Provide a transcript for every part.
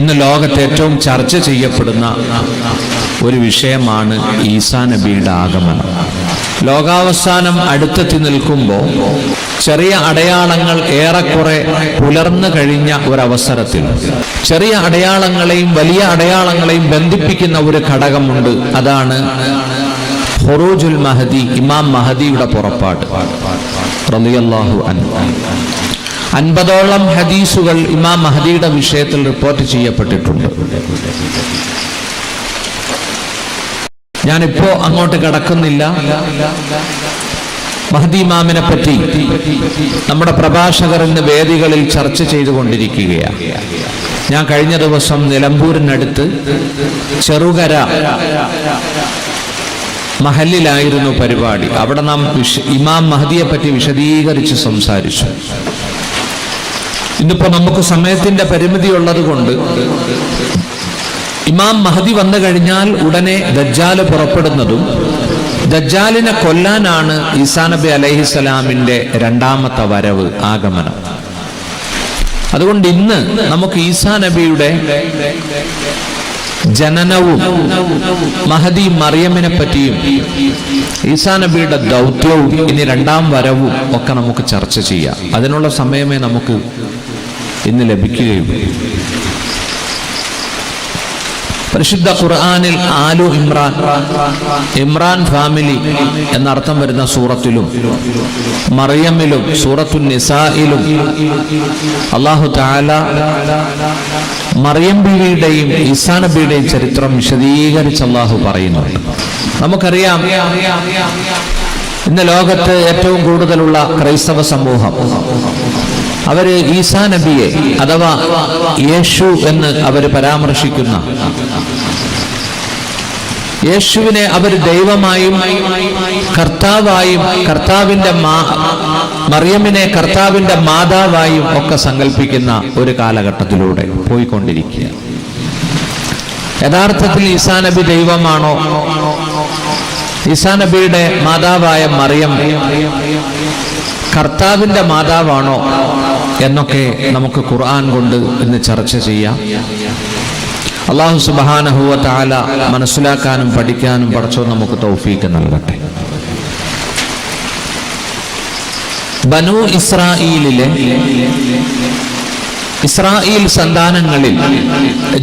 ഇന്ന് ലോകത്ത് ഏറ്റവും ചർച്ച ചെയ്യപ്പെടുന്ന ഒരു വിഷയമാണ് ഈസാ നബിയുടെ ആഗമനം. ലോകാവസാനം അടുത്തെത്തി നിൽക്കുമ്പോൾ ചെറിയ അടയാളങ്ങൾ ഏറെക്കുറെ പുലർന്നു കഴിഞ്ഞ ഒരവസരത്തിൽ ചെറിയ അടയാളങ്ങളെയും വലിയ അടയാളങ്ങളെയും ബന്ധിപ്പിക്കുന്ന ഒരു ഘടകമുണ്ട്. അതാണ് ഖുറൂജുൽ മഹദി, ഇമാം മഹദിയുടെ പുറപ്പാട് റളിയല്ലാഹു അൻഹു. 50ഓളം ഹദീസുകൾ ഇമാം മഹദിയുടെ വിഷയത്തിൽ റിപ്പോർട്ട് ചെയ്യപ്പെട്ടിട്ടുണ്ട്. ഞാനിപ്പോ അങ്ങോട്ട് കടക്കുന്നില്ല. മഹദി ഇമാമിനെ പറ്റി നമ്മുടെ പ്രഭാഷകർ ഇന്ന് വേദികളിൽ ചർച്ച ചെയ്തുകൊണ്ടിരിക്കുകയാണ്. ഞാൻ കഴിഞ്ഞ ദിവസം നിലമ്പൂരിനടുത്ത് ചെറുകര മഹല്ലിലായിരുന്നു പരിപാടി. അവിടെ നാം ഇമാം മഹദിയെ പറ്റി വിശദീകരിച്ച് സംസാരിച്ചു. ഇന്നിപ്പോ നമുക്ക് സമയത്തിന്റെ പരിമിതി ഉള്ളത് കൊണ്ട് ഇമാം മഹദി വന്നു കഴിഞ്ഞാൽ ഉടനെ ദജ്ജാല് പുറപ്പെടുന്നതും ദജ്ജാലിനെ കൊല്ലാനാണ് ഈസാ നബി അലൈഹിസ്സലാമിന്റെ രണ്ടാമത്തെ വരവ്, ആഗമനം. അതുകൊണ്ട് ഇന്ന് നമുക്ക് ഈസാ നബിയുടെ ജനനവും മഹദി മറിയമിനെ പറ്റിയും ഈസാ നബിയുടെ ദൗത്യവും ഇനി രണ്ടാം വരവും ഒക്കെ നമുക്ക് ചർച്ച ചെയ്യാം. അതിനുള്ള സമയമേ നമുക്ക് ഇന്ന് ലഭിക്കുകയുള്ളൂ. പരിശുദ്ധ ഖുർആനിൽ ആലു ഇമ്രാൻ, ഇമ്രാൻ ഫാമിലി എന്നർത്ഥം വരുന്ന സൂറത്തിലും മറിയമിലും സൂറത്തുൻ നിസായിലും അല്ലാഹു തആല മറിയം ബീവിയുടെയും ഈസാ നബിയുടെയും ചരിത്രം വിശദീകരിച്ച് അല്ലാഹു പറയുന്നു. നമുക്കറിയാം, ഇന്ന് ലോകത്ത് ഏറ്റവും കൂടുതലുള്ള ക്രൈസ്തവ സമൂഹം അവര് ഈസാ നബിയെ അഥവാ യേശു എന്ന് അവർ പരാമർശിക്കുന്ന യേശുവിനെ അവർ ദൈവമായും കർത്താവായും മറിയമിനെ കർത്താവിന്റെ മാതാവായും ഒക്കെ സങ്കല്പിക്കുന്ന ഒരു കാലഘട്ടത്തിലൂടെ പോയിക്കൊണ്ടിരിക്കുക. യഥാർത്ഥത്തിൽ ഈസാ നബി ദൈവമാണോ? ഈസാ നബിയുടെ മാതാവായ മറിയം കർത്താവിന്റെ മാതാവാണോ എന്നൊക്കെ നമുക്ക് ഖുർആൻ കൊണ്ട് ഇന്ന് ചർച്ച ചെയ്യാം. അല്ലാഹു സുബ്ഹാനഹു വ തആല മനസ്സിലാക്കാനും പഠിക്കാനും പടച്ചോൻ നമുക്ക് തൗഫീഖ് നൽകട്ടെ. ബനൂ ഇസ്രായീലിലെ ഇസ്രായേൽ സന്താനങ്ങളിൽ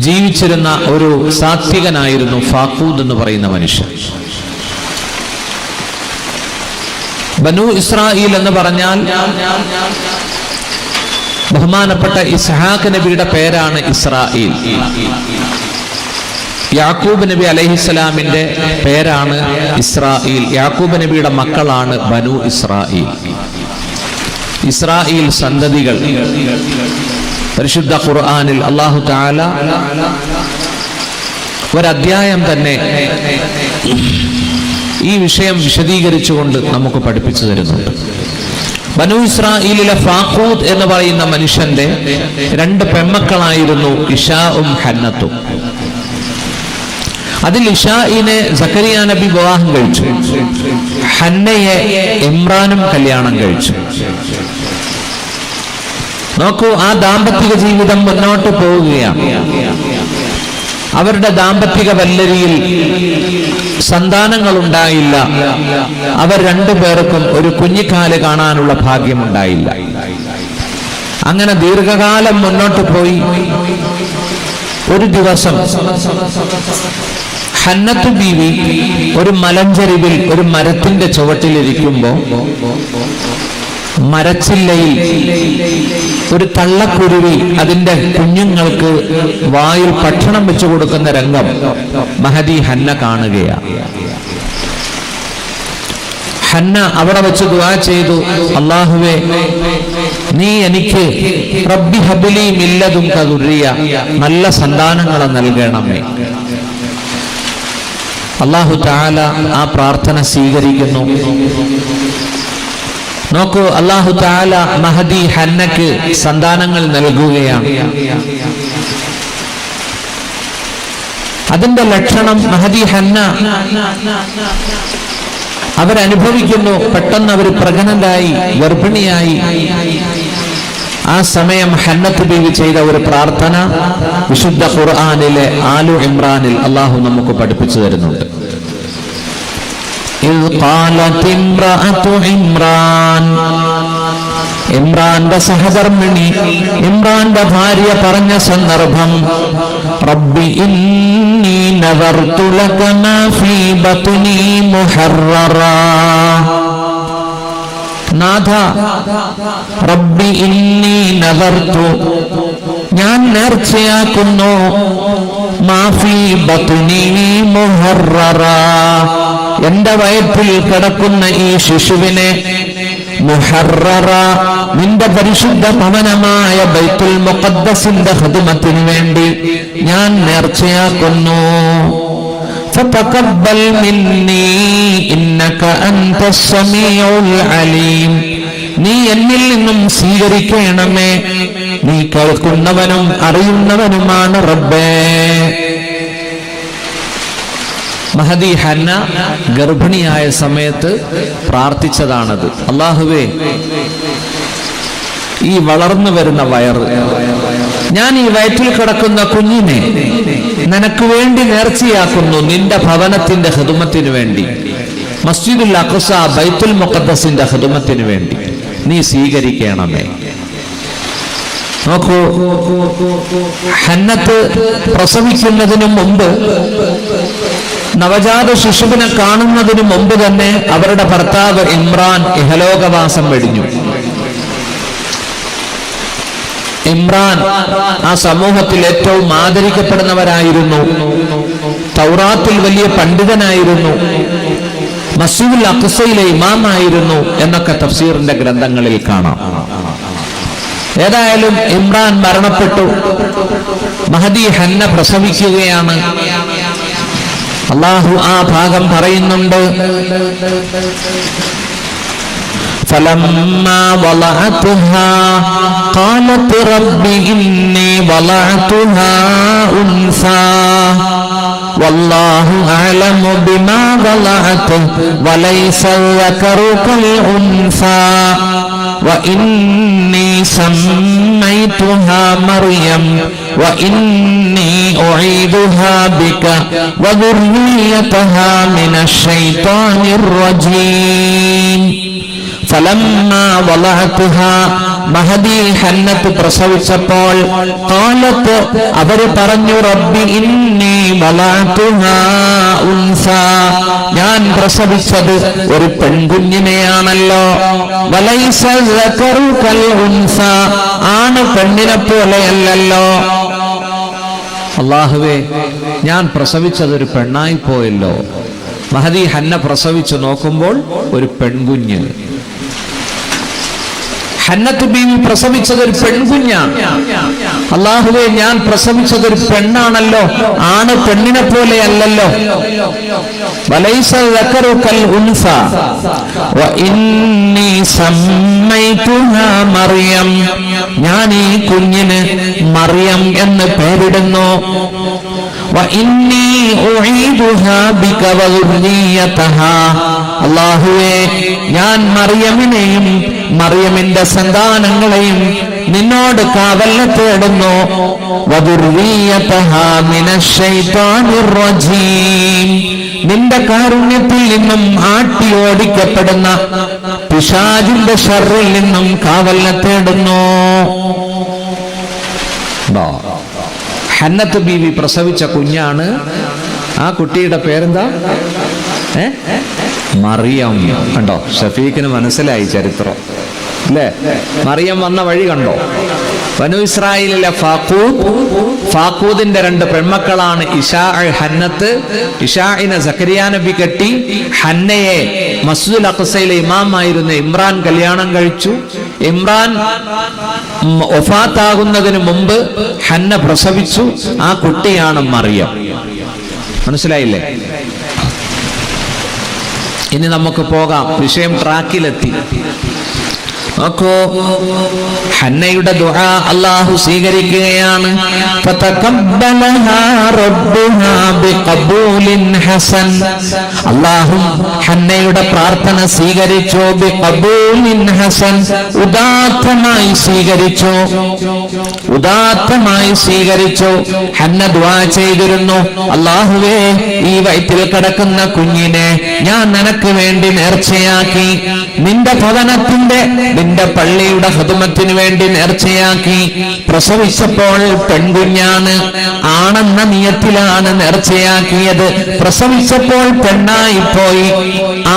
ജീവിച്ചിരുന്ന ഒരു സാത്വികനായിരുന്നു ഫാഖൂദ് എന്ന് പറയുന്ന മനുഷ്യൻ. ബനൂ ഇസ്രായേൽ എന്ന് പറഞ്ഞാൽ ബഹുമാനപ്പെട്ട ഇസ്ഹാഖ് നബിയുടെ പേരാണ് ഇസ്രായേൽ. യാക്കൂബ് നബി അലൈഹിസ്സലാമിന്റെ പേരാണ് ഇസ്രായേൽ. യാക്കൂബ് നബിയുടെ മക്കളാണ് ബനൂ ഇസ്രായേൽ. ഇസ്രായേൽ സന്തതികൾ പരിശുദ്ധ ഖുർആനിൽ അല്ലാഹു തആല ഒരധ്യായം തന്നെ ഈ വിഷയം വിശദീകരിച്ചുകൊണ്ട് നമുക്ക് പഠിപ്പിച്ചു തരുന്നുണ്ട്. ബനൂ ഇസ്രായേലിലെ ഫാഖൂദ് എന്ന് പറയുന്ന മനുഷ്യന്റെ 2 പെൺമക്കളായിരുന്നു ഇഷാഉം ഹന്നത്തും. അതിൽ ഇഷായിനെ സക്കരിയ നബി വിവാഹം കഴിച്ചു, ഹന്നയെ ഇമ്രാനും കല്യാണം കഴിച്ചു. നോക്കൂ, ആ ദാമ്പത്തിക ജീവിതം മുന്നോട്ട് പോവുകയാണ്. അവരുടെ ദാമ്പത്തിക വല്ലരിയിൽ സന്താനങ്ങൾ ഉണ്ടായില്ല. അവർ 2 പേർക്കും ഒരു കുഞ്ഞിക്കാല് കാണാനുള്ള ഭാഗ്യമുണ്ടായില്ല. അങ്ങനെ ദീർഘകാലം മുന്നോട്ട് പോയി. ഒരു ദിവസം ഹന്നത്ത് ബീവി ഒരു മലഞ്ചരിവിൽ ഒരു മരത്തിന്റെ ചുവട്ടിലിരിക്കുമ്പോ മരച്ചില്ലയിൽ ഒരു തള്ളക്കുരുവി അതിന്റെ കുഞ്ഞുങ്ങൾക്ക് വായിൽ ഭക്ഷണം വെച്ചു കൊടുക്കുന്ന രംഗം മഹദി ഹന്ന കാണുകയാണ്. ഹന്ന അവിടെ വെച്ച് ദുആ ചെയ്തു, അല്ലാഹുവേ, നീ എനിക്ക് റബ്ബി ഹബ്ലി മിൻ ലദുൻക ദുർരിയ, നല്ല സന്താനങ്ങളെ നൽകണമേ. അല്ലാഹു തആല ആ പ്രാർത്ഥന സ്വീകരിക്കുന്നു. നോക്കൂ, അല്ലാഹു തആല മഹദി ഹന്നക്ക് സന്താനങ്ങൾ നൽകുകയാണ്. അതിന്റെ ലക്ഷണം മഹദി ഹന്ന അവരനുഭവിക്കുന്നു. പെട്ടെന്ന് അവർ പ്രഗ്നന്റായി, ഗർഭിണിയായി. ആ സമയം ഹന്നത്ത് ബീവി ചെയ്ത ഒരു പ്രാർത്ഥന വിശുദ്ധ ഖുർആനിലെ ആലു ഇമ്രാനിൽ അള്ളാഹു നമുക്ക് പഠിപ്പിച്ചു തരുന്നുണ്ട്. ഇമ്രാന്റെ സഹധർമ്മിണി, ഇമ്രാന്റെ ഭാര്യ പറഞ്ഞ സന്ദർഭം, റബ്ബി ഇന്നി നദർതു ലക മാ ഫീ ബത്നി മുഹററാ. നാഥ, റബ്ബി ഇന്നി നദർതു, ഞാൻ നേർച്ചയാക്കുന്നു, മാ ഫീ ബത്നി മുഹററാ, എന്റെ വയറ്റിൽ കിടക്കുന്ന ഈ ശിശുവിനെ, മുഹററ, നിന്റെ പരിശുദ്ധ ഭവനമായ ബൈത്തുൽ മുഖദ്ദസിന്റെ ഖിദ്മത്തിന് വേണ്ടി ഞാൻ നേർച്ചയാക്കുന്നു. ഫതഖബ്ബൽ മിന്നി ഇന്നക അൻതസ് സമീഉൽ അലീം, നീ എന്നിൽ നിന്നും സ്വീകരിക്കണമേ, നീ കേൾക്കുന്നവനും അറിയുന്നവനുമാണ് റബ്ബേ. മഹദി ഹന്ന ഗർഭിണിയായ സമയത്ത് പ്രാർത്ഥിച്ചതാണത്. അല്ലാഹുവേ, ഈ വളർന്നു വരുന്ന വയറ്, ഞാൻ ഈ വയറ്റിൽ കിടക്കുന്ന കുഞ്ഞിനെ നിനക്ക് വേണ്ടി നേർച്ചയാക്കുന്നു, നിന്റെ ഭവനത്തിന്റെ ഖിദ്മത്തിന് വേണ്ടി, മസ്ജിദുൽ അഖ്സ ബൈത്തുൽ മുഖദ്ദസിന്റെ ഖിദ്മത്തിന് വേണ്ടി നീ സ്വീകരിക്കണമേ. നോക്കൂ, ഹന്നത്ത് പ്രസവിക്കുന്നതിന് മുമ്പ്, നവജാത ശിശുവിനെ കാണുന്നതിന് മുമ്പ് തന്നെ അവരുടെ ഭർത്താവ് ഇമ്രാൻ ഇഹലോകവാസം വെടിഞ്ഞു. ഇമ്രാൻ ആ സമൂഹത്തിൽ ഏറ്റവും ആദരിക്കപ്പെടുന്നവരായിരുന്നു, തൗറാത്തിൽ വലിയ പണ്ഡിതനായിരുന്നു, മസ്ജിദുൽ അഖ്സയിലെ ഇമാമായിരുന്നു എന്നൊക്കെ തഫ്സീറിന്റെ ഗ്രന്ഥങ്ങളിൽ കാണാം. ഏതായാലും ഇമ്രാൻ മരണപ്പെട്ടു, മഹദി ഹന്ന പ്രസവിക്കുകയാണ്. അല്ലാഹു ആ ഭാഗം പറയുന്നുണ്ട്, فلما وضعتها قالت رب إني وضعتها أنثى والله أعلم بما وضعت وليس الذكر كالأنثى وإني سميتها مريم وإني أعيذها بك وذريتها من الشيطان الرجيم. فلما وضعتها, മഹദി ഹന്നത്ത് പ്രസവിച്ചപ്പോൾ, ഖാലത്ത്, അവര് പറഞ്ഞു, റബ്ബി ഇന്നി വളഅതുഹാ ഉൻസാ, ഞാൻ പ്രസവിച്ചത് ഒരു പെൺകുഞ്ഞിനെയാണല്ലോ. വലൈസ ദകറു കൽ ഉൻസാ, ആണ് പെണ്ണിനെ പോലെയല്ലല്ലോ. അല്ലാഹുവേ, ഞാൻ പ്രസവിച്ചതൊരു പെണ്ണായി പോയല്ലോ. മഹദി ഹന്ന പ്രസവിച്ചു നോക്കുമ്പോൾ ഒരു പെൺകുഞ്ഞ്. ഹന്നത്ത് ബീവി പ്രസവിച്ചതൊരു പെൺകുഞ്ഞാണ്. അല്ലാഹുവേ, ഞാൻ പ്രസവിച്ചതൊരു പെണ്ണാണല്ലോ, ആണ് പെണ്ണിനെ പോലെയല്ലല്ലോ. വലൈസ ദകറു കൽ ഉൻസാ വഇന്നി സമ്മൈതുഹാ മറിയം, ഞാൻ ഈ കുഞ്ഞിന് മറിയം എന്ന് പേരിടുന്നു. വഇന്നി ഉഈദുഹാ ബിക വദുർരിയതഹാ, അല്ലാഹുവേ, ഞാൻ മറിയമിനെയും മറിയമിന്റെ സന്താനങ്ങളെയും നിന്നോട് കാവലിനെ തേടുന്നു. വദുർരിയതഹാ മിനശ്ശൈത്വാനിർ റജീം, നിന്റെ കാരുണ്യത്തിൽ നിന്നും ആട്ടി ഓടിക്കപ്പെടുന്ന പിശാചിന്റെ ശർറിൽ നിന്നും കാവലിനെ തേടുന്നു. ഹന്നത്ത് ബീവി പ്രസവിച്ച കുഞ്ഞാണ്. ആ കുട്ടിയുടെ പേരെന്താ? മറിയം. കണ്ടോ, ഷഫീഖിന് മനസ്സിലായി ചരിത്രം അല്ലേ? മറിയം വന്ന വഴി കണ്ടോ? ബനു ഇസ്രായേലിലെ ഫാഖൂദിന്റെ രണ്ട് പെൺമക്കളാണ് ഇഷാ, ഹന്നത്ത്. ഇഷാഇനെ സക്കരിയ നബി കെട്ടി, ഹന്നയെ മസ്ജിദുൽ അഖ്സയിലെ ഇമാമായിരുന്ന ഇമ്രാൻ കല്യാണം കഴിച്ചു. ഇമ്രാൻ വഫാത്താകുന്നതിന് മുമ്പ് ഹന്ന പ്രസവിച്ചു. ആ കുട്ടിയാണ് മറിയം. മനസ്സിലായില്ലേ? ഇനി നമുക്ക് പോകാം, വിഷയം ട്രാക്കിലെത്തി. നോക്കൂ, ഹന്നയുടെ ദുആ അല്ലാഹു സ്വീകരിക്കുകയാണ്. ഫതഖബ്ബലഹാ റബ്ബുഹാ ബിഖബൂലിൻ ഹസൻ. അല്ലാഹു ഹന്നയുടെ പ്രാർത്ഥന സ്വീകരിച്ചു. ബിഖബൂലിൻ ഹസൻ, ഉദാത്തമായി സ്വീകരിച്ചു. ഉദാത്തമായി സ്വീകരിച്ചു. ഹന്ന ദുആ ചെയ്തിരുന്നു, അല്ലാഹുവേ, ഈ വയറ്റിൽ കിടക്കുന്ന കുഞ്ഞിനെ ഞാൻ നിനക്ക് വേണ്ടി നേർച്ചയാക്കി, നിന്റെ ഭവനത്തിന്റെ, നിന്റെ പള്ളിയുടെ ഖിദ്മത്തിന് വേണ്ടി നേർച്ചയാക്കി. പ്രസവിച്ചപ്പോൾ പെൺകുഞ്ഞാണ്, ആണെന്ന നിയത്തിലാണ് നേർച്ചയാക്കിയത്. പ്രസവിച്ചപ്പോൾ പെണ്ണായിപ്പോയി.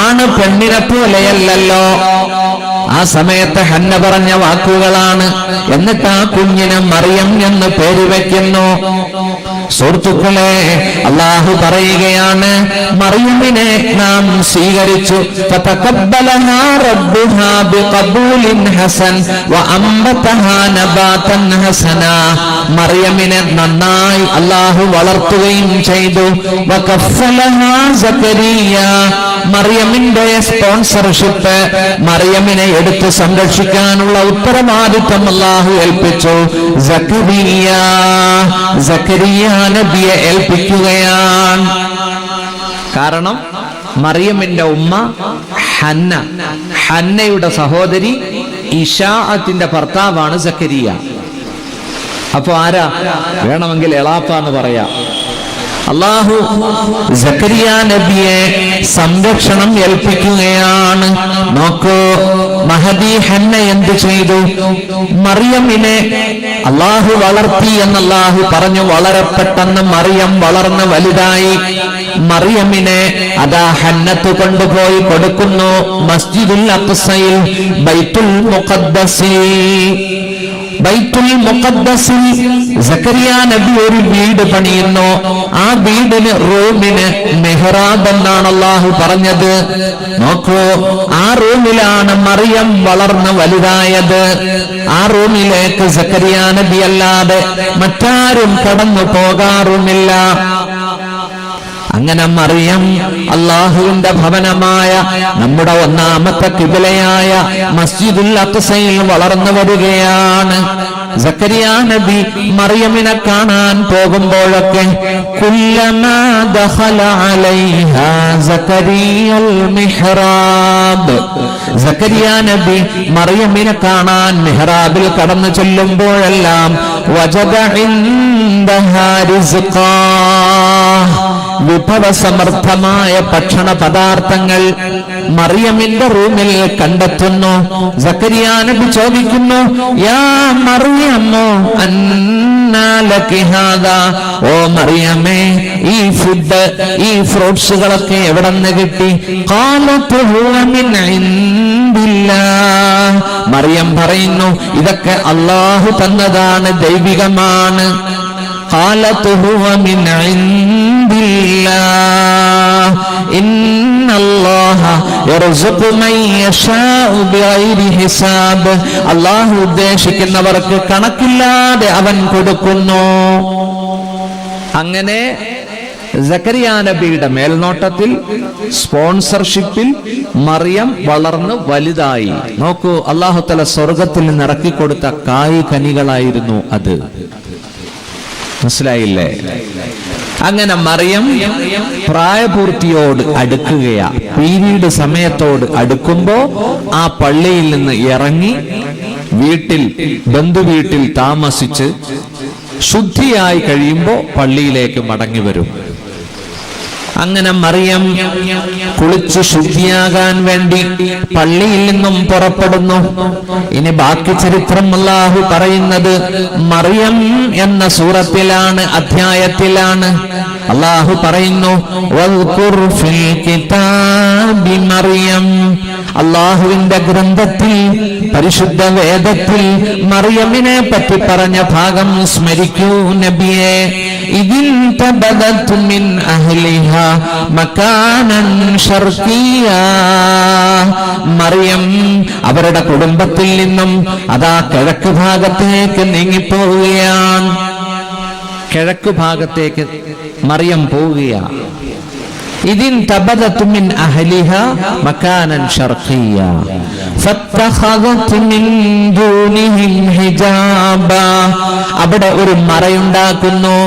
ആണ് പെണ്ണിനെ പോലെയല്ലല്ലോ. ആ സമയത്ത് ഹന്ന പറഞ്ഞ വാക്കുകളാണ്. എന്നിട്ട് ആ കുഞ്ഞിന് മറിയം എന്ന് പേര് വെക്കുന്നു. സുഹൃത്തുക്കളെ, അല്ലാഹു പറയുകയാണ്, മറിയമിനെ നാം സ്വീകരിച്ചു. ഫതഖബ്ബലഹാ റബ്ബുഹാ ബിഖബൂലിൻ ഹസൻ വഅംബതഹാ നബാതൻ ഹസനാ. മറിയമിനെ നന്നായി അല്ലാഹു വളർത്തുകയും ചെയ്തു. വകഫലഹാ സക്കരിയ. മറിയമിന്റെ സ്പോൺസർഷിപ്പ്, മറിയമിനെ എടുത്ത് സംരക്ഷിക്കാനുള്ള ഉത്തരവാദിത്വം അല്ലാഹു ഏൽപ്പിച്ചു. സക്കരിയ നബിയെ ഏൽപ്പിക്കുകയാണ്. കാരണം മറിയമിന്റെ ഉമ്മ ഹന്ന, ഹന്നയുടെ സഹോദരി ഇശാഅത്തിന്റെ ഭർത്താവാണ് സക്കരിയ. അപ്പൊ ആരാ? വേണമെങ്കിൽ എളാപ്പ എന്ന് പറയാം. അല്ലാഹു സക്കരിയ നബിയെ സംരക്ഷണം ഏൽപ്പിക്കുകയാണ്. നോക്കൂ, മഹദി ഹന്ന എന്ത് ചെയ്തു? മറിയമിനെ അല്ലാഹു വളർത്തി എന്നല്ലാഹു പറഞ്ഞു. വളരെ പെട്ടെന്ന് മറിയം വളർന്ന് വലുതായി. മറിയമിനെ അതാ ഹന്നത്ത് കൊണ്ടുപോയി കൊടുക്കുന്നു മസ്ജിദുൽ അഖ്സയിൽ, ബൈത്തുൽ മുഖദ്ദസിൽ. ബൈത്തുൽ മുഖദ്ദസിൽ സക്കരിയ നബി ഒരു വീട് പണിയുന്നു. ആ വീടിന്, റൂമിന് മെഹ്റാബ് എന്നാണ് അല്ലാഹു പറഞ്ഞത്. നോക്കൂ, ആ റൂമിലാണ് മറിയം വളർന്ന് വലുതായത്. ആ റൂമിലേക്ക് സക്കരിയ നബി അല്ലാതെ മറ്റാരും കടന്നു പോകാറുമില്ല. അങ്ങനെ മറിയം അല്ലാഹുവിന്റെ ഭവനമായ, നമ്മുടെ ഒന്നാമത്തെ ഖിബ്ലയായ മസ്ജിദുൽ അഖ്സയിൽ വളർന്നു വരികയാണ്. സക്കരിയ നബി മറിയമിനെ കാണാൻ പോകുമ്പോഴൊക്കെ കുല്ലമാ ദഖല അലൈഹാ സക്കരിയൽ മിഹ്റാബ്. സക്കരിയ നബി മറിയമിനെ കാണാൻ മിഹ്റാബിൽ കടന്നു ചെല്ലുമ്പോഴെല്ലാം വജദ ഇൻദഹാ റിസ്ഖാ, വിഭവസമർത്ഥമായ ഭക്ഷണ പദാർത്ഥങ്ങൾ മറിയമിന്റെ റൂമിൽ കണ്ടെത്തുന്നു. സക്കരിയ നബി ചോദിക്കുന്നു, യാ മറിയമോ അന്നാ ലകി ഹാദാ. ഓ മറിയമേ, ഈ ഫുഡ്, ഈ ഫ്രൂട്ട്സുകളൊക്കെ എവിടെ നിന്ന് കിട്ടി? ഖാലത് ഹുവ മിൻ ഇൻദില്ലാഹ്. മറിയം പറയുന്നു, ഇതൊക്കെ അല്ലാഹു തന്നതാണ്, ദൈവികമാണ്. ഖാലത് ഹുവ മിൻ ഇൻദില്ലാഹ് ഇന്നല്ലാഹ യർസുഖു മൻ യശാഉ ബിഗൈരി ഹിസാബ്. അല്ലാഹു ഉദ്ദേശിക്കുന്നവർക്ക് കണക്കില്ലാതെ അവൻ കൊടുക്കുന്നു. അങ്ങനെ സക്കരിയ നബിയുടെ മേൽനോട്ടത്തിൽ, സ്പോൺസർഷിപ്പിൽ മറിയം വളർന്ന് വലുതായി. നോക്കൂ, അല്ലാഹു തആല സ്വർഗത്തിൽ നിന്ന് ഇറക്കിക്കൊടുത്ത കായ് കനികളായിരുന്നു അത്. മനസ്സിലായില്ലേ? അങ്ങനെ മറിയം പ്രായപൂർത്തിയോട് അടുക്കുകയാ. പീരീഡ് സമയത്തോട് അടുക്കുമ്പോ ആ പള്ളിയിൽ നിന്ന് ഇറങ്ങി വീട്ടിൽ, ബന്ധുവീട്ടിൽ താമസിച്ച് ശുദ്ധിയായി കഴിയുമ്പോ പള്ളിയിലേക്ക് മടങ്ങി വരും. അങ്ങനെ മറിയം കുളിച്ച് ശുദ്ധിയാകാൻ വേണ്ടി പള്ളിയിൽ നിന്നും പുറപ്പെടുന്നു. ഇനി ബാക്കി ചരിത്രം അല്ലാഹു പറയുന്നത് മറിയം എന്ന സൂറത്തിലാണ്, അധ്യായത്തിലാണ്. അല്ലാഹു പറയുന്നു, വദ്കുർ ഫിൽ കിതാബി മറിയം. അല്ലാഹുവിന്റെ ഗ്രന്ഥത്തിൽ, പരിശുദ്ധ വേദത്തിൽ മറിയമിനെ പറ്റി പറഞ്ഞ ഭാഗം സ്മരിക്കൂ നബിയെ. ഇതിൻ തബദത് മിൻ അഹ്ലിഹാ മകാനൻ ശർഖിയാ. മറിയം അവരുടെ കുടുംബത്തിൽ നിന്നും അതാ കിഴക്ക് ഭാഗത്തേക്ക് നീങ്ങിപ്പോവുകയാണ്. കിഴക്ക് ഭാഗത്തേക്ക് മറിയം പോവുകയാണ്. ഇതിൻ തബദതു മിൻ അഹ്ലിഹാ മകാനൻ ശർഖിയ ഫത്തഖദത് മിൻ ദൂനിഹിം ഹിജാബ. അവിടെ ഒരു മറയുണ്ടാക്കുന്നു.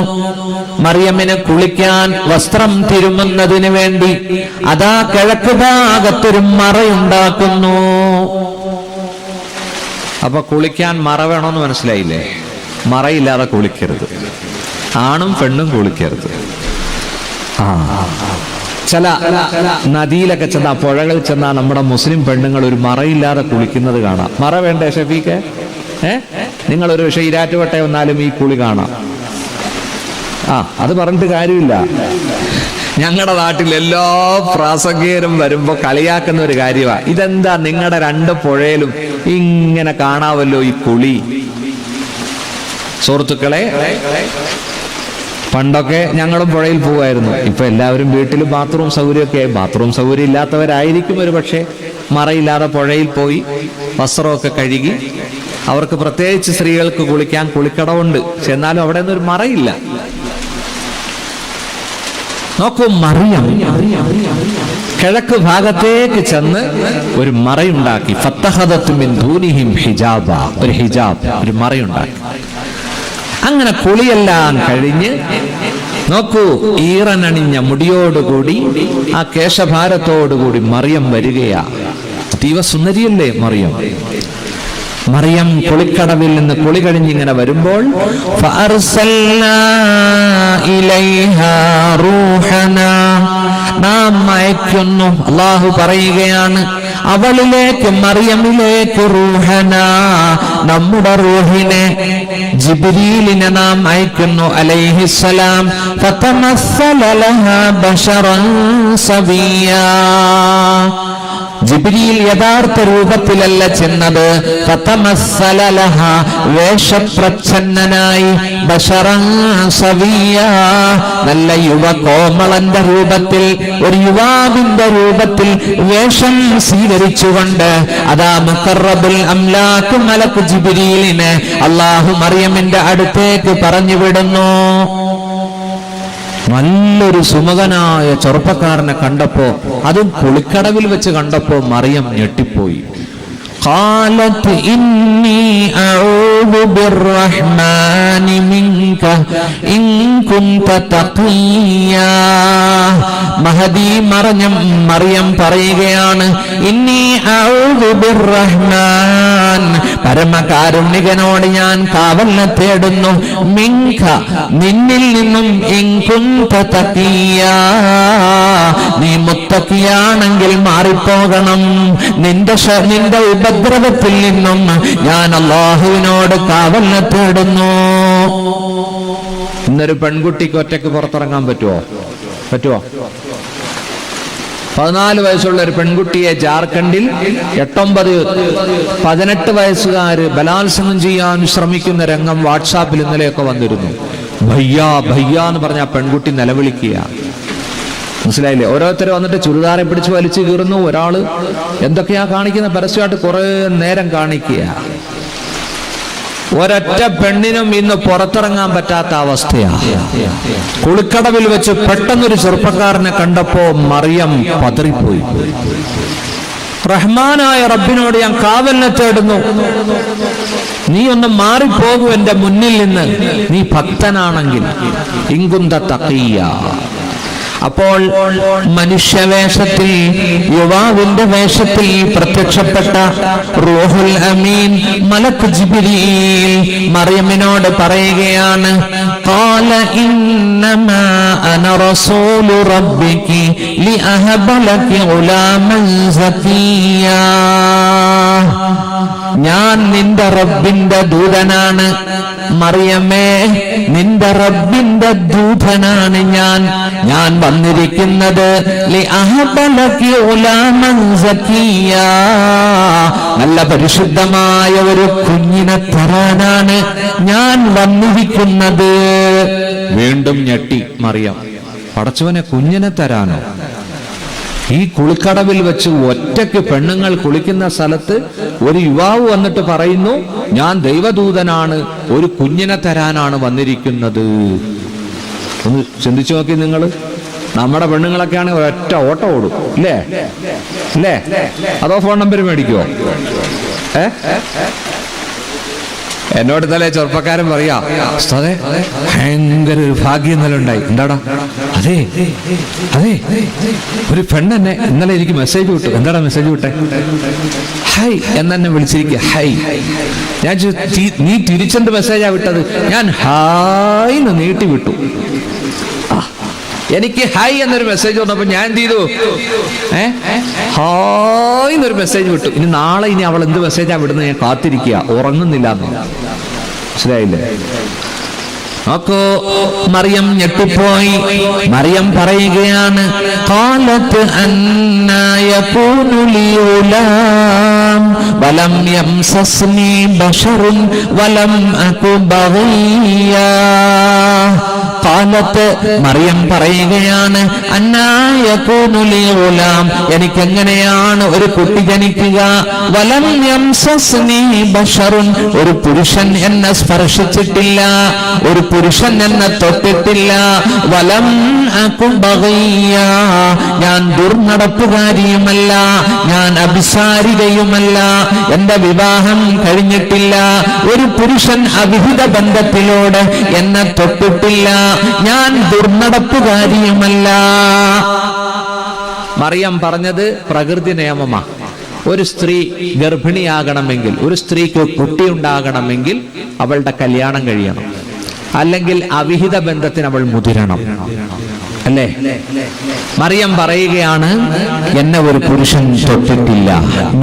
മറിയമിന് കുളിക്കാൻ വസ്ത്രം തിരുമുന്നതിന് വേണ്ടി അതാ കിഴക്ക് ഭാഗത്തൊരു മറയുണ്ടാക്കുന്നു. അപ്പൊ കുളിക്കാൻ മറ വേണമെന്ന് മനസ്സിലായില്ലേ? മറയില്ലാതെ കുളിക്കരുത്, ആണും പെണ്ണും കുളിക്കരുത്. ചില നദിയിലൊക്കെ ചെന്നാ, പുഴകളിൽ ചെന്നാ നമ്മുടെ മുസ്ലിം പെണ്ണുങ്ങൾ ഒരു മറയില്ലാതെ കുളിക്കുന്നത് കാണാം. മറ വേണ്ടേ ഷഫീക്ക്? നിങ്ങളൊരു പക്ഷേ ഈരാറ്റുപേട്ട വന്നാലും ഈ കുളി കാണാം. അത് പറഞ്ഞിട്ട് കാര്യമില്ല. ഞങ്ങളുടെ നാട്ടിൽ എല്ലാ പ്രാസംഗികരും വരുമ്പോ കളിയാക്കുന്ന ഒരു കാര്യമാണ്. ഇതെന്താ നിങ്ങളുടെ രണ്ട് പുഴയിലും ഇങ്ങനെ കാണാവല്ലോ ഈ കുളി? സുഹൃത്തുക്കളെ, പണ്ടൊക്കെ ഞങ്ങളും പുഴയിൽ പോവായിരുന്നു. ഇപ്പൊ എല്ലാവരും വീട്ടിൽ ബാത്റൂം സൗകര്യമൊക്കെ ആയി. ബാത്റൂം സൗകര്യം ഇല്ലാത്തവരായിരിക്കും ഒരു പക്ഷേ മറയില്ലാതെ പുഴയിൽ പോയി വസ്ത്രമൊക്കെ കഴുകി. അവർക്ക് പ്രത്യേകിച്ച് സ്ത്രീകൾക്ക് കുളിക്കാൻ കുളിക്കടവുണ്ട്. പക്ഷെ എന്നാലും അവിടെ ഒന്നും ഒരു മറയില്ല. നോക്കൂ, മറിയം കിഴക്ക് ഭാഗത്തേക്ക് ചെന്ന് ഒരു മറയുണ്ടാക്കി. ഫത്തഖദതു മിൻ ദൂനിഹിം ഹിജാബ, ഒരു ഹിജാബ്, ഒരു മറയുണ്ടാക്കി. അങ്ങനെ കുളിയെല്ലാം കഴിഞ്ഞ് നോക്കൂ, ഈറനണിഞ്ഞ മുടിയോടുകൂടി ആ കേശഭാരത്തോടുകൂടി മറിയം വരികയാ. അതീവ സുന്ദരിയല്ലേ മറിയം? മറിയം കുളിക്കടവിൽ നിന്ന് കുളി കഴിഞ്ഞിങ്ങനെ വരുമ്പോൾ നാം അയക്കുന്നു. അല്ലാഹു പറയുകയാണ്, അവളിലേക്ക്, മറിയമിലേക്ക് റൂഹന, നമ്മുടെ റൂഹിനെ, ജിബ്രീലിനെ നാം അയക്കുന്നു അലൈഹിസ്സലാം. ഫതമസ്സല ലഹാ ബശറൻ സവിയ്യാ. ജിബ്രീൽ യഥാർത്ഥ രൂപത്തിലല്ല ചെന്നത്. ഫതമസ്സല ലഹാ, വേഷപ്രച്ഛന്നനായി, ബശറൻ സവിയ്യാ, നല്ല യുവകോമളന്റെ രൂപത്തിൽ, ഒരു യുവാവിന്റെ രൂപത്തിൽ വേഷം സ്വീകരിച്ചുകൊണ്ട് അതാ മുഖറബുൽ അംലാഖ് മലക്ക് ജിബ്രീലിനെ അല്ലാഹു മറിയമിന്റെ അടുത്തേക്ക് പറഞ്ഞു വിടുന്നു. നല്ലൊരു സുമുഖനായ ചെറുപ്പക്കാരനെ കണ്ടപ്പോ, അതും കുളിക്കടവിൽ വെച്ച് കണ്ടപ്പോ മറിയം ഞെട്ടിപ്പോയി. ഖാലത് ഇന്നി അഊദു ബിർറഹ്മാനി മിൻക ഇൻ കുൻത തഖിയ്യാ. മഹദി മറിയം പറയുകയാണ്, ഇന്നി അഊദു ബിർറഹ്മാൻ, പരമകാരുണികനോട് ഞാൻ കാവലിനെ തേടുന്നു, മിൻക, നിന്നിൽ നിന്നും, ഇൻ കുൻത തഖിയ്യാ, നീ മുത്തഖിയാണെങ്കിൽ മാറിപ്പോകണം, നിന്റെ ഉപദ്രവത്തിൽ നിന്നും ഞാൻ അല്ലാഹുവിനോട് കാവലിനെ തേടുന്നു. ഇന്നൊരു പെൺകുട്ടിക്ക് ഒറ്റയ്ക്ക് പുറത്തിറങ്ങാൻ പറ്റുമോ? 14 വയസ്സുള്ള ഒരു പെൺകുട്ടിയെ ജാർഖണ്ഡിൽ 18 വയസ്സുകാര് ബലാത്സംഗം ചെയ്യാൻ ശ്രമിക്കുന്ന രംഗം വാട്സാപ്പിൽ ഇന്നലെയൊക്കെ വന്നിരുന്നു. ഭയ്യ ഭയ്യ എന്ന് പറഞ്ഞ ആ പെൺകുട്ടി നിലവിളിക്കുക. മനസ്സിലായില്ലേ? ഓരോരുത്തർ വന്നിട്ട് ചുരിദാറെ പിടിച്ച് വലിച്ചു കീറുന്നു. ഒരാള് എന്തൊക്കെയാ കാണിക്കുന്ന പരസ്യമായിട്ട് കുറെ നേരം കാണിക്കുക. ഒരൊറ്റ പെണ്ണിനും ഇന്ന് പുറത്തിറങ്ങാൻ പറ്റാത്ത അവസ്ഥയാ. കുളിക്കടവിൽ വെച്ച് പെട്ടെന്നൊരു ചെറുപ്പക്കാരനെ കണ്ടപ്പോ മറിയം പതറിപ്പോയി. റഹ്മാനായ റബ്ബിനോട് ഞാൻ കാവലിനെ തേടുന്നു, നീ ഒന്ന് മാറിപ്പോകൂ എന്റെ മുന്നിൽ നിന്ന്, നീ ഭക്തനാണെങ്കിൽ. ഇൻകുന്ത തഖിയ്യ. അപ്പോൾ മനുഷ്യവേഷത്തിൽ, യുവാവിന്റെ വേഷത്തിൽ പ്രത്യക്ഷപ്പെട്ട റൂഹുൽ അമീൻ മലക്ക് ജിബ്രീൽ മറിയമിനോട് പറയുകയാണ്, ഖാല ഇന്നമാ അന റസൂലു റബ്ബികി ലിഅഹബ ലകി ഗുലാമൻ സകിയ്യാ. ഞാൻ നിന്റെ റബ്ബിന്റെ ദൂതനാണ് മറിയമേ, നിന്റെ റബ്ബിന്റെ ദൂതനാണ് ഞാൻ വന്നിരിക്കുന്നത് നല്ല പരിശുദ്ധമായ ഒരു കുഞ്ഞിനെ തരാനാണ് ഞാൻ വന്നിരിക്കുന്നത്. വീണ്ടും ഞെട്ടി മറിയം, പടച്ചവനെ, കുഞ്ഞിനെ തരാനോ? ഈ കുളിക്കടവിൽ വെച്ച് ഒറ്റയ്ക്ക് പെണ്ണുങ്ങൾ കുളിക്കുന്ന സ്ഥലത്ത് ഒരു യുവാവ് വന്നിട്ട് പറയുന്നു, ഞാൻ ദൈവദൂതനാണ്, ഒരു കുഞ്ഞിനെ തരാനാണ് വന്നിരിക്കുന്നത്. ഒന്ന് ചിന്തിച്ചു നോക്കി നിങ്ങൾ. നമ്മുടെ പെണ്ണുങ്ങളൊക്കെ ആണെങ്കിൽ ഒരൊറ്റ ഓട്ടം ഓടും, ഇല്ലേ അല്ലേ? അതോ ഫോൺ നമ്പർ മേടിക്കുവോ? എന്നോട് ഇന്നലെ ചെറുപ്പക്കാരൻ പറയാ, ഉസ്താദേ ഭയങ്കര ഒരു ഭാഗ്യം ഇന്നലെ ഉണ്ടായി. എന്താടാ? അതെ അതെ, ഒരു പെണ്ണെന്നെ ഇന്നലെ എനിക്ക് മെസ്സേജ് വിട്ടു. എന്താടാ മെസ്സേജ് വിട്ടെ? ഹൈ എന്നെ വിളിച്ചിരിക്കുക. ഹൈ. ഞാൻ നീ തിരിച്ചെന്ത് മെസ്സേജാ വിട്ടത്? ഞാൻ ഹായ്ന്ന് നീട്ടി വിട്ടു. എനിക്ക് ഹായ് എന്നൊരു മെസ്സേജ് വന്നപ്പോ ഞാൻ എന്ത് ചെയ്തു? ഹായ് എന്നൊരു മെസ്സേജ് വിട്ടു. ഇനി നാളെ അവൾ എന്ത് മെസ്സേജാ വിടുന്നത് ഞാൻ കാത്തിരിക്കുക, ഉറങ്ങുന്നില്ല. മനസ്സിലായില്ലേ? നോക്കൂ, മറിയം ഞെട്ടിപ്പോയി. മറിയം പറയുകയാണ്, ഖാലത്ത് അന്നാ യകൂനു ലീ ഗുലാം വലം യംസസ്നി ബശറുൻ വലം അകു ബഗിയാ. ഖാലത്ത് മറിയം പറയുകയാണ്, അന്നാ യകൂനു ലീ ഗുലാം, എനിക്കെങ്ങനെയാണ് ഒരു കുട്ടി ജനിക്കുക? വലം യംസസ്നി ബശറുൻ, ഒരു പുരുഷൻ എന്നെ സ്പർശിച്ചിട്ടില്ല, ഒരു പുരുഷൻ എന്നെ തൊട്ടിട്ടില്ല. വലം അകു ബഗിയാ, ഞാൻ ദുർനടപ്പുകാരിയുമല്ല, ഞാൻ അഭിസാരികയുമല്ല, എന്റെ വിവാഹം കഴിഞ്ഞിട്ടില്ല. ഒരു പുരുഷൻ അവിഹിത ബന്ധത്തിലൂടെ എന്നെ തൊട്ടിട്ടില്ല, ഞാൻ ദുർനടപ്പുകാരിയുമല്ല. മറിയം പറഞ്ഞത് പ്രകൃതി നിയമമാ. ഒരു സ്ത്രീ ഗർഭിണിയാകണമെങ്കിൽ, ഒരു സ്ത്രീക്ക് കുട്ടിയുണ്ടാകണമെങ്കിൽ അവളുടെ കല്യാണം കഴിയണം, അല്ലെങ്കിൽ അവിഹിത ബന്ധത്തിന് അവൾ മുതിരണം, അല്ലേ? മറിയം പറയുകയാണ്, എന്നെ ഒരു പുരുഷൻ തൊട്ടിട്ടില്ല,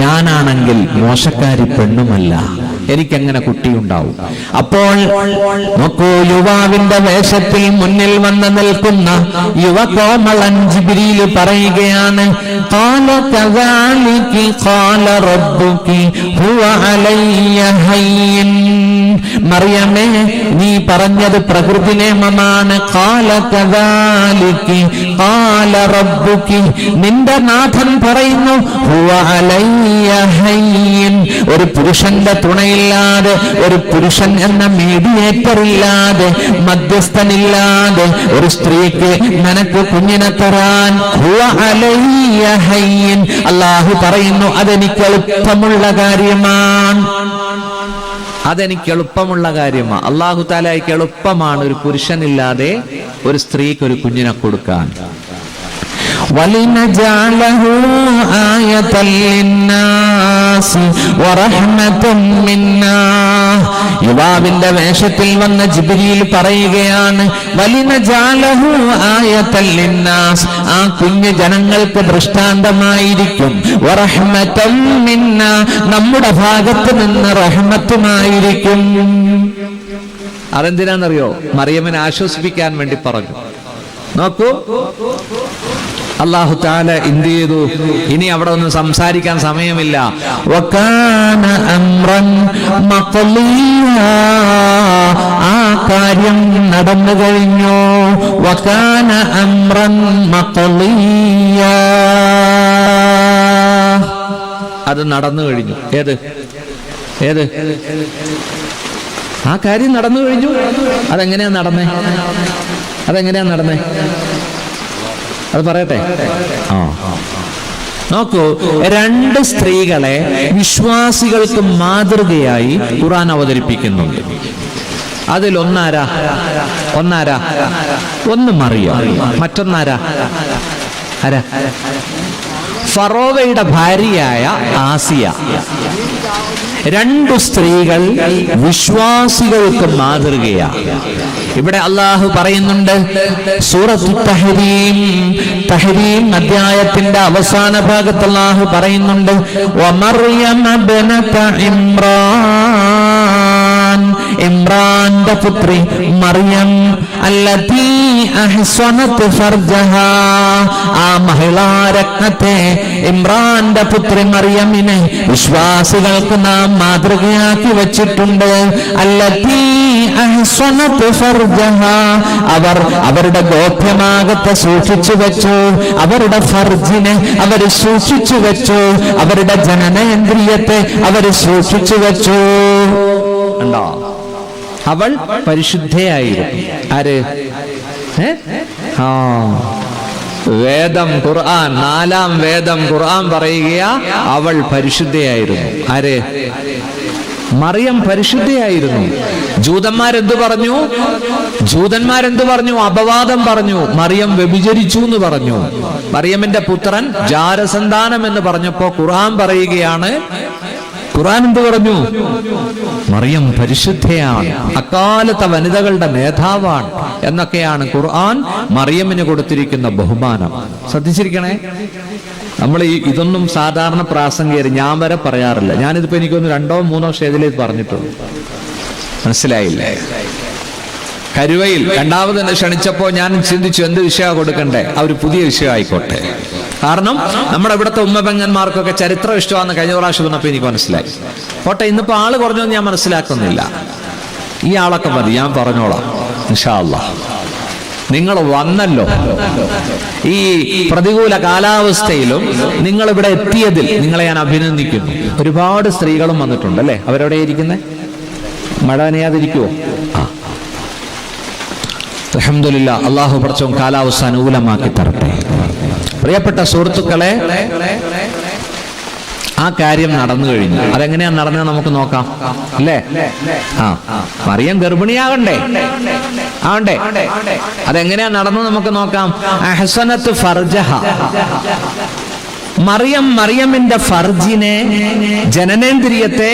ഞാനാണെങ്കിൽ മോശക്കാരി പെണ്ണുമല്ല, എനിക്കെങ്ങനെ കുട്ടിയുണ്ടാവും? അപ്പോൾ നോക്കൂ, യുവാവിന്റെ വേഷത്തിൽ മുന്നിൽ വന്ന് നിൽക്കുന്ന യുവകോമളൻ ജിബ്രീൽ പറയുകയാണ്, ഖാല കദാലികി ഖാല റബ്ബുകി ഹുവ അലയ്യ ഹയ്യിൻ. മറിയമേ, നീ പറഞ്ഞത് പ്രകൃതി നിയമമാണ്. ഖാല കദാലികി ഖാല റബ്ബുകി, നിന്റെ നാഥൻ പറയുന്നു, ഹുവ അലയ്യ ഹയ്യിൻ. ഒരു പുരുഷന്റെ തുണയില്ലാതെ, ഒരു പുരുഷൻ എന്ന മീഡിയേറ്റർ ഇല്ലാതെ, മധ്യസ്ഥനില്ലാതെ ഒരു സ്ത്രീക്ക് നിനക്ക് കുഞ്ഞിനെ തരാൻ ഹുവ അലയ്യ ഹയ്യിൻ. അല്ലാഹു പറയുന്നു, അതെനിക്ക് എളുപ്പമുള്ള കാര്യമാണ്, അതെനിക്ക് എളുപ്പമുള്ള കാര്യമാണ്. അല്ലാഹു തആലയ്ക്ക് എളുപ്പമാണ് ഒരു പുരുഷനില്ലാതെ ഒരു സ്ത്രീക്ക് ഒരു കുഞ്ഞിനെ കൊടുക്കാൻ. വലിനജഅലഹു ആയതൻ ലിന്നാസി വറഹ്മതൻ മിന്നാ. യുവാവിന്റെ വേഷത്തിൽ വന്ന ജിബ്രീൽ പറയുകയാണ്, വലിനജഅലഹു ആയതൻ ലിന്നാസ്, ആ കുഞ്ഞ് ജനങ്ങൾക്ക് ദൃഷ്ടാന്തമായിരിക്കും. വറഹ്മതൻ മിന്നാ, നമ്മുടെ ഭാഗത്ത് നിന്ന് റഹ്മത്തുമായിരിക്കും. അതെന്തിനാണെന്നറിയോ? മറിയമിനെ ആശ്വസിപ്പിക്കാൻ വേണ്ടി പറഞ്ഞു. നോക്കൂ, അല്ലാഹു തആല എന്ത് ചെയ്തു? ഇനി അവിടെ ഒന്നും സംസാരിക്കാൻ സമയമില്ല. വകാന അംറൻ മഖ്ളിയാ, ആ കാര്യം നടന്നു കഴിഞ്ഞു. വകാന അംറൻ മഖ്ളിയാ, അത് നടന്നു കഴിഞ്ഞു. ഏത് ആ കാര്യം നടന്നു കഴിഞ്ഞു. അതെങ്ങനെയാ നടന്നേ? അത് പറയട്ടെ. നോക്കൂ, രണ്ട് സ്ത്രീകളെ വിശ്വാസികൾക്ക് മാതൃകയായി ഖുർആൻ അവതരിപ്പിക്കുന്നുണ്ട്. അതിലൊന്നാരാ? ഒന്ന് മറിയം, മറ്റൊന്നാരാ? ഫറോവയുടെ ഭാര്യയായ ആസിയ. രണ്ടു സ്ത്രീകൾ വിശ്വാസികൾക്ക് മാതൃകയാണ്. ഇവിടെ അല്ലാഹു പറയുന്നുണ്ട്, സൂറത്തു തഹ്രീം അധ്യായത്തിന്റെ അവസാന ഭാഗത്ത് അല്ലാഹു പറയുന്നുണ്ട്, വമർയം ഇബ്നത ഇമ്രാൻ, ഇമ്രാന്റെ പുത്രി മറിയം, അല്ലതീ അഹ്സനത് ഫർജഹാ, ആ മഹിളാരത്നത്തെ ഇമ്രാന്റെ പുത്രി മറിയമിനെ വിശ്വാസികൾക്ക് നാം മാതൃകയാക്കി വെച്ചിട്ടുണ്ട്. അല്ലതീ അഹ്സനത് ഫർജഹാ, അവർ അവരുടെ ഗോപ്യമാകത്തെ സൂക്ഷിച്ചു വെച്ചു, അവരുടെ ഫർജിനെ അവർ സൂക്ഷിച്ചു വെച്ചു, അവരുടെ ജനനേന്ദ്രിയത്തെ അവർ സൂക്ഷിച്ചു വെച്ചു. ഉണ്ടോ? അവൾ പരിശുദ്ധയായിരുന്നു. ആര്? വേദം ഖുർആൻ, 4-ാം വേദം ഖുർആൻ പറയുകയാ അവൾ പരിശുദ്ധയായിരുന്നു. ആര്? മറിയം പരിശുദ്ധയായിരുന്നു. ജൂതന്മാരെന്തു പറഞ്ഞു? അപവാദം പറഞ്ഞു. മറിയം വ്യഭിചരിച്ചു എന്ന് പറഞ്ഞു. മറിയമിന്റെ പുത്രൻ ജാരസന്താനം എന്ന് പറഞ്ഞപ്പോ ഖുർആൻ പറയുകയാണ്, ഖുർആൻ എന്ത് പറഞ്ഞു? മറിയം പരിശുദ്ധയാണ്, അക്കാലത്തെ വനിതകളുടെ നേതാവാണ് എന്നൊക്കെയാണ് ഖുർആൻ മറിയമിന് കൊടുത്തിരിക്കുന്ന ബഹുമാനം. ശ്രദ്ധിച്ചിരിക്കണേ. നമ്മൾ ഇതൊന്നും സാധാരണ പ്രാസംഗികർ ഞാൻ വരെ പറയാറില്ല. ഞാനിതിപ്പോ എനിക്കൊന്ന് 2-3 സ്റ്റേജിലേക്ക് പറഞ്ഞിട്ടുള്ളൂ. മനസ്സിലായില്ലേ? കരുവയിൽ 2ാമത് എന്നെ ക്ഷണിച്ചപ്പോ ഞാൻ ചിന്തിച്ചു എന്ത് വിഷയമാണ് കൊടുക്കണ്ടേ? ഒരു പുതിയ വിഷയം ആയിക്കോട്ടെ. കാരണം നമ്മുടെ ഇവിടുത്തെ ഉമ്മപെങ്ങന്മാർക്കൊക്കെ ചരിത്രം ഇഷ്ടമാണെന്ന് കഴിഞ്ഞ പ്രാവശ്യം വന്നപ്പോൾ എനിക്ക് മനസ്സിലായി. പോട്ടെ, ഇന്നിപ്പോ ആള് കുറഞ്ഞൊന്നും ഞാൻ മനസ്സിലാക്കുന്നില്ല. ഈ ആളൊക്കെ മതി, ഞാൻ പറഞ്ഞോളാം ഇൻഷാ അല്ലാഹ്. നിങ്ങൾ വന്നല്ലോ, ഈ പ്രതികൂല കാലാവസ്ഥയിലും നിങ്ങൾ ഇവിടെ എത്തിയതിൽ നിങ്ങളെ ഞാൻ അഭിനന്ദിക്കുന്നു. ഒരുപാട് സ്ത്രീകളും വന്നിട്ടുണ്ട് അല്ലേ? അവരെവിടെ ഇരിക്കുന്നേ? മഴ നനയാതിരിക്കുവോ? അൽഹംദുലില്ലാ, അല്ലാഹു പടച്ചോൻ കാലാവസ്ഥ അനുകൂലമാക്കി തരട്ടെ. പ്രിയപ്പെട്ട സുഹൃത്തുക്കളെ, ആ കാര്യം നടന്നു കഴിഞ്ഞു. അതെങ്ങനെയാണ് നടന്നത് നമുക്ക് നോക്കാം അല്ലേ? മറിയം ഗർഭിണിയാകണ്ടേ? ആവണ്ടേ? അതെങ്ങനെയാ നടന്നത് നമുക്ക് നോക്കാം. അഹ്സനത്ത് ഫർജഹ, മറിയമിന്റെ ഫർജിനെ, ജനനേന്ദ്രിയത്തെ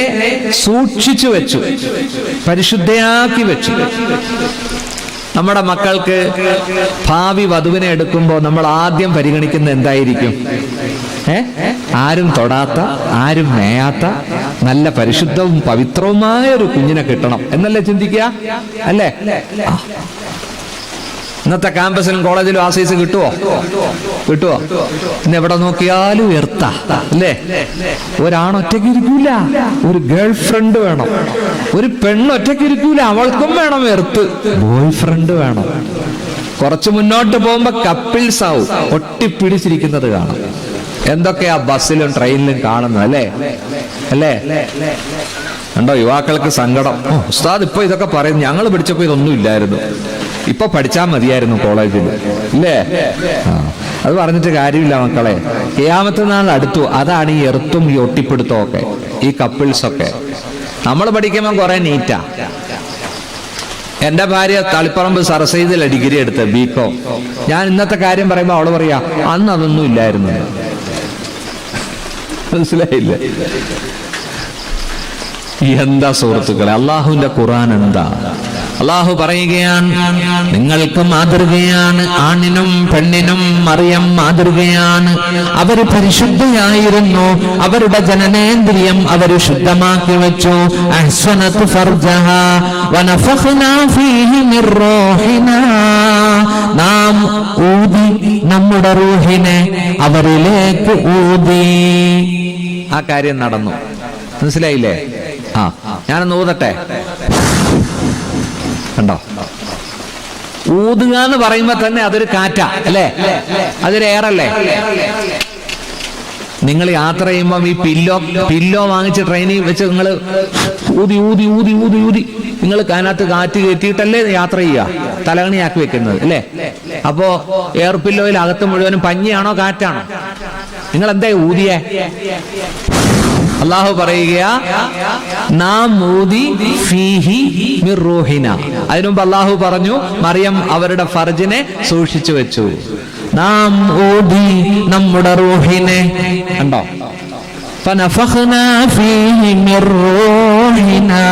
സൂക്ഷിച്ചു വെച്ചു, പരിശുദ്ധയാക്കി വെച്ചു. നമ്മുടെ മക്കൾക്ക് ഭാവി വധുവിനെ എടുക്കുമ്പോൾ നമ്മൾ ആദ്യം പരിഗണിക്കുന്ന എന്തായിരിക്കും? ആരും തൊടാത്ത, ആരും മേയാത്ത, നല്ല പരിശുദ്ധവും പവിത്രവുമായ ഒരു കുഞ്ഞിനെ കിട്ടണം എന്നല്ലേ ചിന്തിക്കുക? അല്ലേ? ഇന്നത്തെ ക്യാമ്പസിലും കോളേജിലും ആ സൈസ് കിട്ടുവോ? ഇന്ന് എവിടെ നോക്കിയാലും എർത്ത അല്ലേ? ഒരാൺ ഒറ്റയ്ക്ക് ഇരിക്കൂല, ഒരു ഗേൾ ഫ്രണ്ട് വേണം. ഒരു പെണ്ണ് ഒറ്റയ്ക്ക് ഇരിക്കൂല, അവൾക്കും വേണം എർത്ത്, ബോയ് ഫ്രണ്ട് വേണം. കുറച്ച് മുന്നോട്ട് പോകുമ്പോ കപ്പിൾസ് ആവും, ഒട്ടിപ്പിടിച്ചിരിക്കുന്നത് കാണാം. എന്തൊക്കെയാ ബസ്സിലും ട്രെയിനിലും കാണുന്നത് അല്ലേ? കണ്ടോ? യുവാക്കൾക്ക് സങ്കടം. ഉസ്താദ് ഇപ്പൊ ഇതൊക്കെ പറയും, ഞങ്ങൾ പഠിച്ചപ്പോ ഇതൊന്നും ഇല്ലായിരുന്നു, ഇപ്പൊ പഠിച്ചാൽ മതിയായിരുന്നു കോളേജിൽ അല്ലേ? അത് പറഞ്ഞിട്ട് കാര്യമില്ല മക്കളെ. ഖിയാമത്ത് നാൾ അടുത്തു. അതാണ് ഈ എർത്തും ഈ ഒട്ടിപ്പിടുത്തവും ഒക്കെ, ഈ കപ്പിൾസൊക്കെ. നമ്മൾ പഠിക്കുമ്പോൾ കുറെ നീറ്റാ. എന്റെ ഭാര്യ തളിപ്പറമ്പ് സരസൈദിൽ ഡിഗ്രി എടുത്ത് ബികോം. ഞാൻ ഇന്നത്തെ കാര്യം പറയുമ്പോ അവള് പറയാ അന്ന് അതൊന്നും ഇല്ലായിരുന്നു. മനസ്സിലായില്ലേ? എന്താ സുഹൃത്തുക്കളെ, അള്ളാഹുവിന്റെ ഖുർആൻ എന്താ? അള്ളാഹു പറയുകയാണ്, നിങ്ങൾക്ക് മാതൃകയാണ്, ആണിനും പെണ്ണിനും മറിയം മാതൃകയാണ്. അവര് പരിശുദ്ധയായിരുന്നു, അവരുടെ ജനനേന്ദ്രിയം അവര് ശുദ്ധമാക്കി വെച്ചു. അഹ്സനത്ത് ഫർജഹ വനഫഖ്നാ ഫീഹി മിർ റൂഹിനാ, നാം ഊതി നമ്മുടെ റൂഹിനെ അവരിലേക്ക് ഊതി. ആ കാര്യം നടന്നു. മനസ്സിലായില്ലേ? ഞാനൊന്ന് ഊതട്ടെ. കണ്ടോ? ഊതുക എന്ന് പറയുമ്പോ തന്നെ അതൊരു കാറ്റാ അല്ലേ? അതൊരു എയറല്ലേ? നിങ്ങൾ യാത്ര ചെയ്യുമ്പോൾ ഈ പില്ലോ വാങ്ങിച്ച് ട്രെയിനിൽ വെച്ച് നിങ്ങൾ ഊതി ഊതി ഊതി ഊതി ഊതി നിങ്ങൾ അതിനകത്ത് കാറ്റ് കയറ്റിയിട്ടല്ലേ യാത്ര ചെയ്യുക, തലകണിയാക്കി വെക്കുന്നത് അല്ലേ? അപ്പോ എയർ പില്ലോയിൽ അകത്ത് മുഴുവനും പഞ്ഞിയാണോ കാറ്റാണോ? നിങ്ങൾ എന്താ ഊതിയേ? അള്ളാഹു പറയുകയാ, നാം ഊതി ഫീഹി മിർ റൂഹിന. അതിനുമുമ്പ് അള്ളാഹു പറഞ്ഞു മറിയം അവരുടെ ഫർജിനെ സൂക്ഷിച്ചു വെച്ചു. നാം ഊതി നമ്മുടെ റൂഹിനെ. കണ്ടോ? فنفخنا فيه من روحنا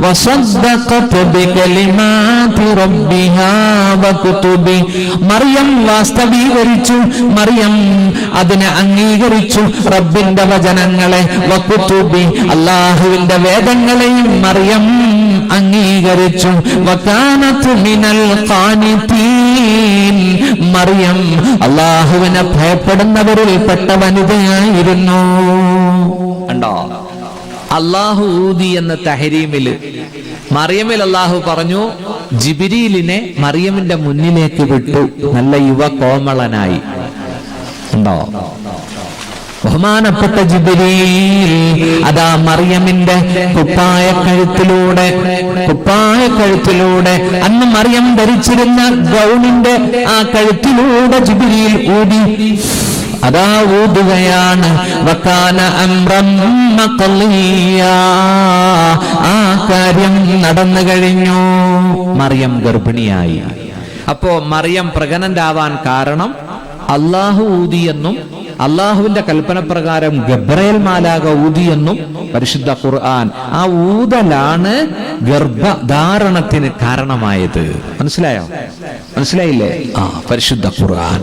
وصدقت بكلمات ربها وكتبه. മറിയം വാസ്തവീകരിച്ചു, മറിയം അതിനെ അംഗീകരിച്ചു, റബ്ബിന്റെ വചനങ്ങളെ, വകുതുബി അല്ലാഹുവിന്റെ വേദങ്ങളെയും മറിയം അംഗീകരിച്ചു. വകാനത് മിനൽ ഖാനിതീൻ, മറിയം അല്ലാഹുവിനെ ഭയപ്പെടുന്നവരിൽ പെട്ട വനിതയായിരുന്നു. കണ്ടോ? അല്ലാഹു ഊതി എന്ന തഹരീമില് മറിയമിൽ അല്ലാഹു പറഞ്ഞു, ജിബ്രീലിനെ മറിയമിന്റെ മുന്നിലേക്ക് വിട്ടു, നല്ല യുവ കോമളനായി. ഉണ്ടോ? ബഹുമാനപ്പെട്ട ജിബ്രീൽ അതാ മറിയമിന്റെ കുപ്പായക്കഴുത്തിലൂടെ അന്ന് മറിയം ധരിച്ചിരുന്ന ഗൗണിന്റെ ആ കഴുത്തിലൂടെ ജിബ്രീൽ ഊതി. അതാ ഊതുകയാണ്. വകാന അംറൻ മഖളിയാ, ആ കാര്യം നടന്നു കഴിഞ്ഞു. മറിയം ഗർഭിണിയായി. അപ്പോ മറിയം പ്രഗ്നന്റ് ആവാൻ കാരണം അള്ളാഹു ഊതിയെന്നും അള്ളാഹുവിന്റെ കൽപ്പന പ്രകാരം ഗബ്രയേൽ മാലാഖ ഊതിയെന്നും പരിശുദ്ധ ഖുർആൻ. ആ ഊതലാണ് ഗർഭധാരണത്തിന് കാരണമായത്. മനസ്സിലായില്ലേ? പരിശുദ്ധ ഖുർആൻ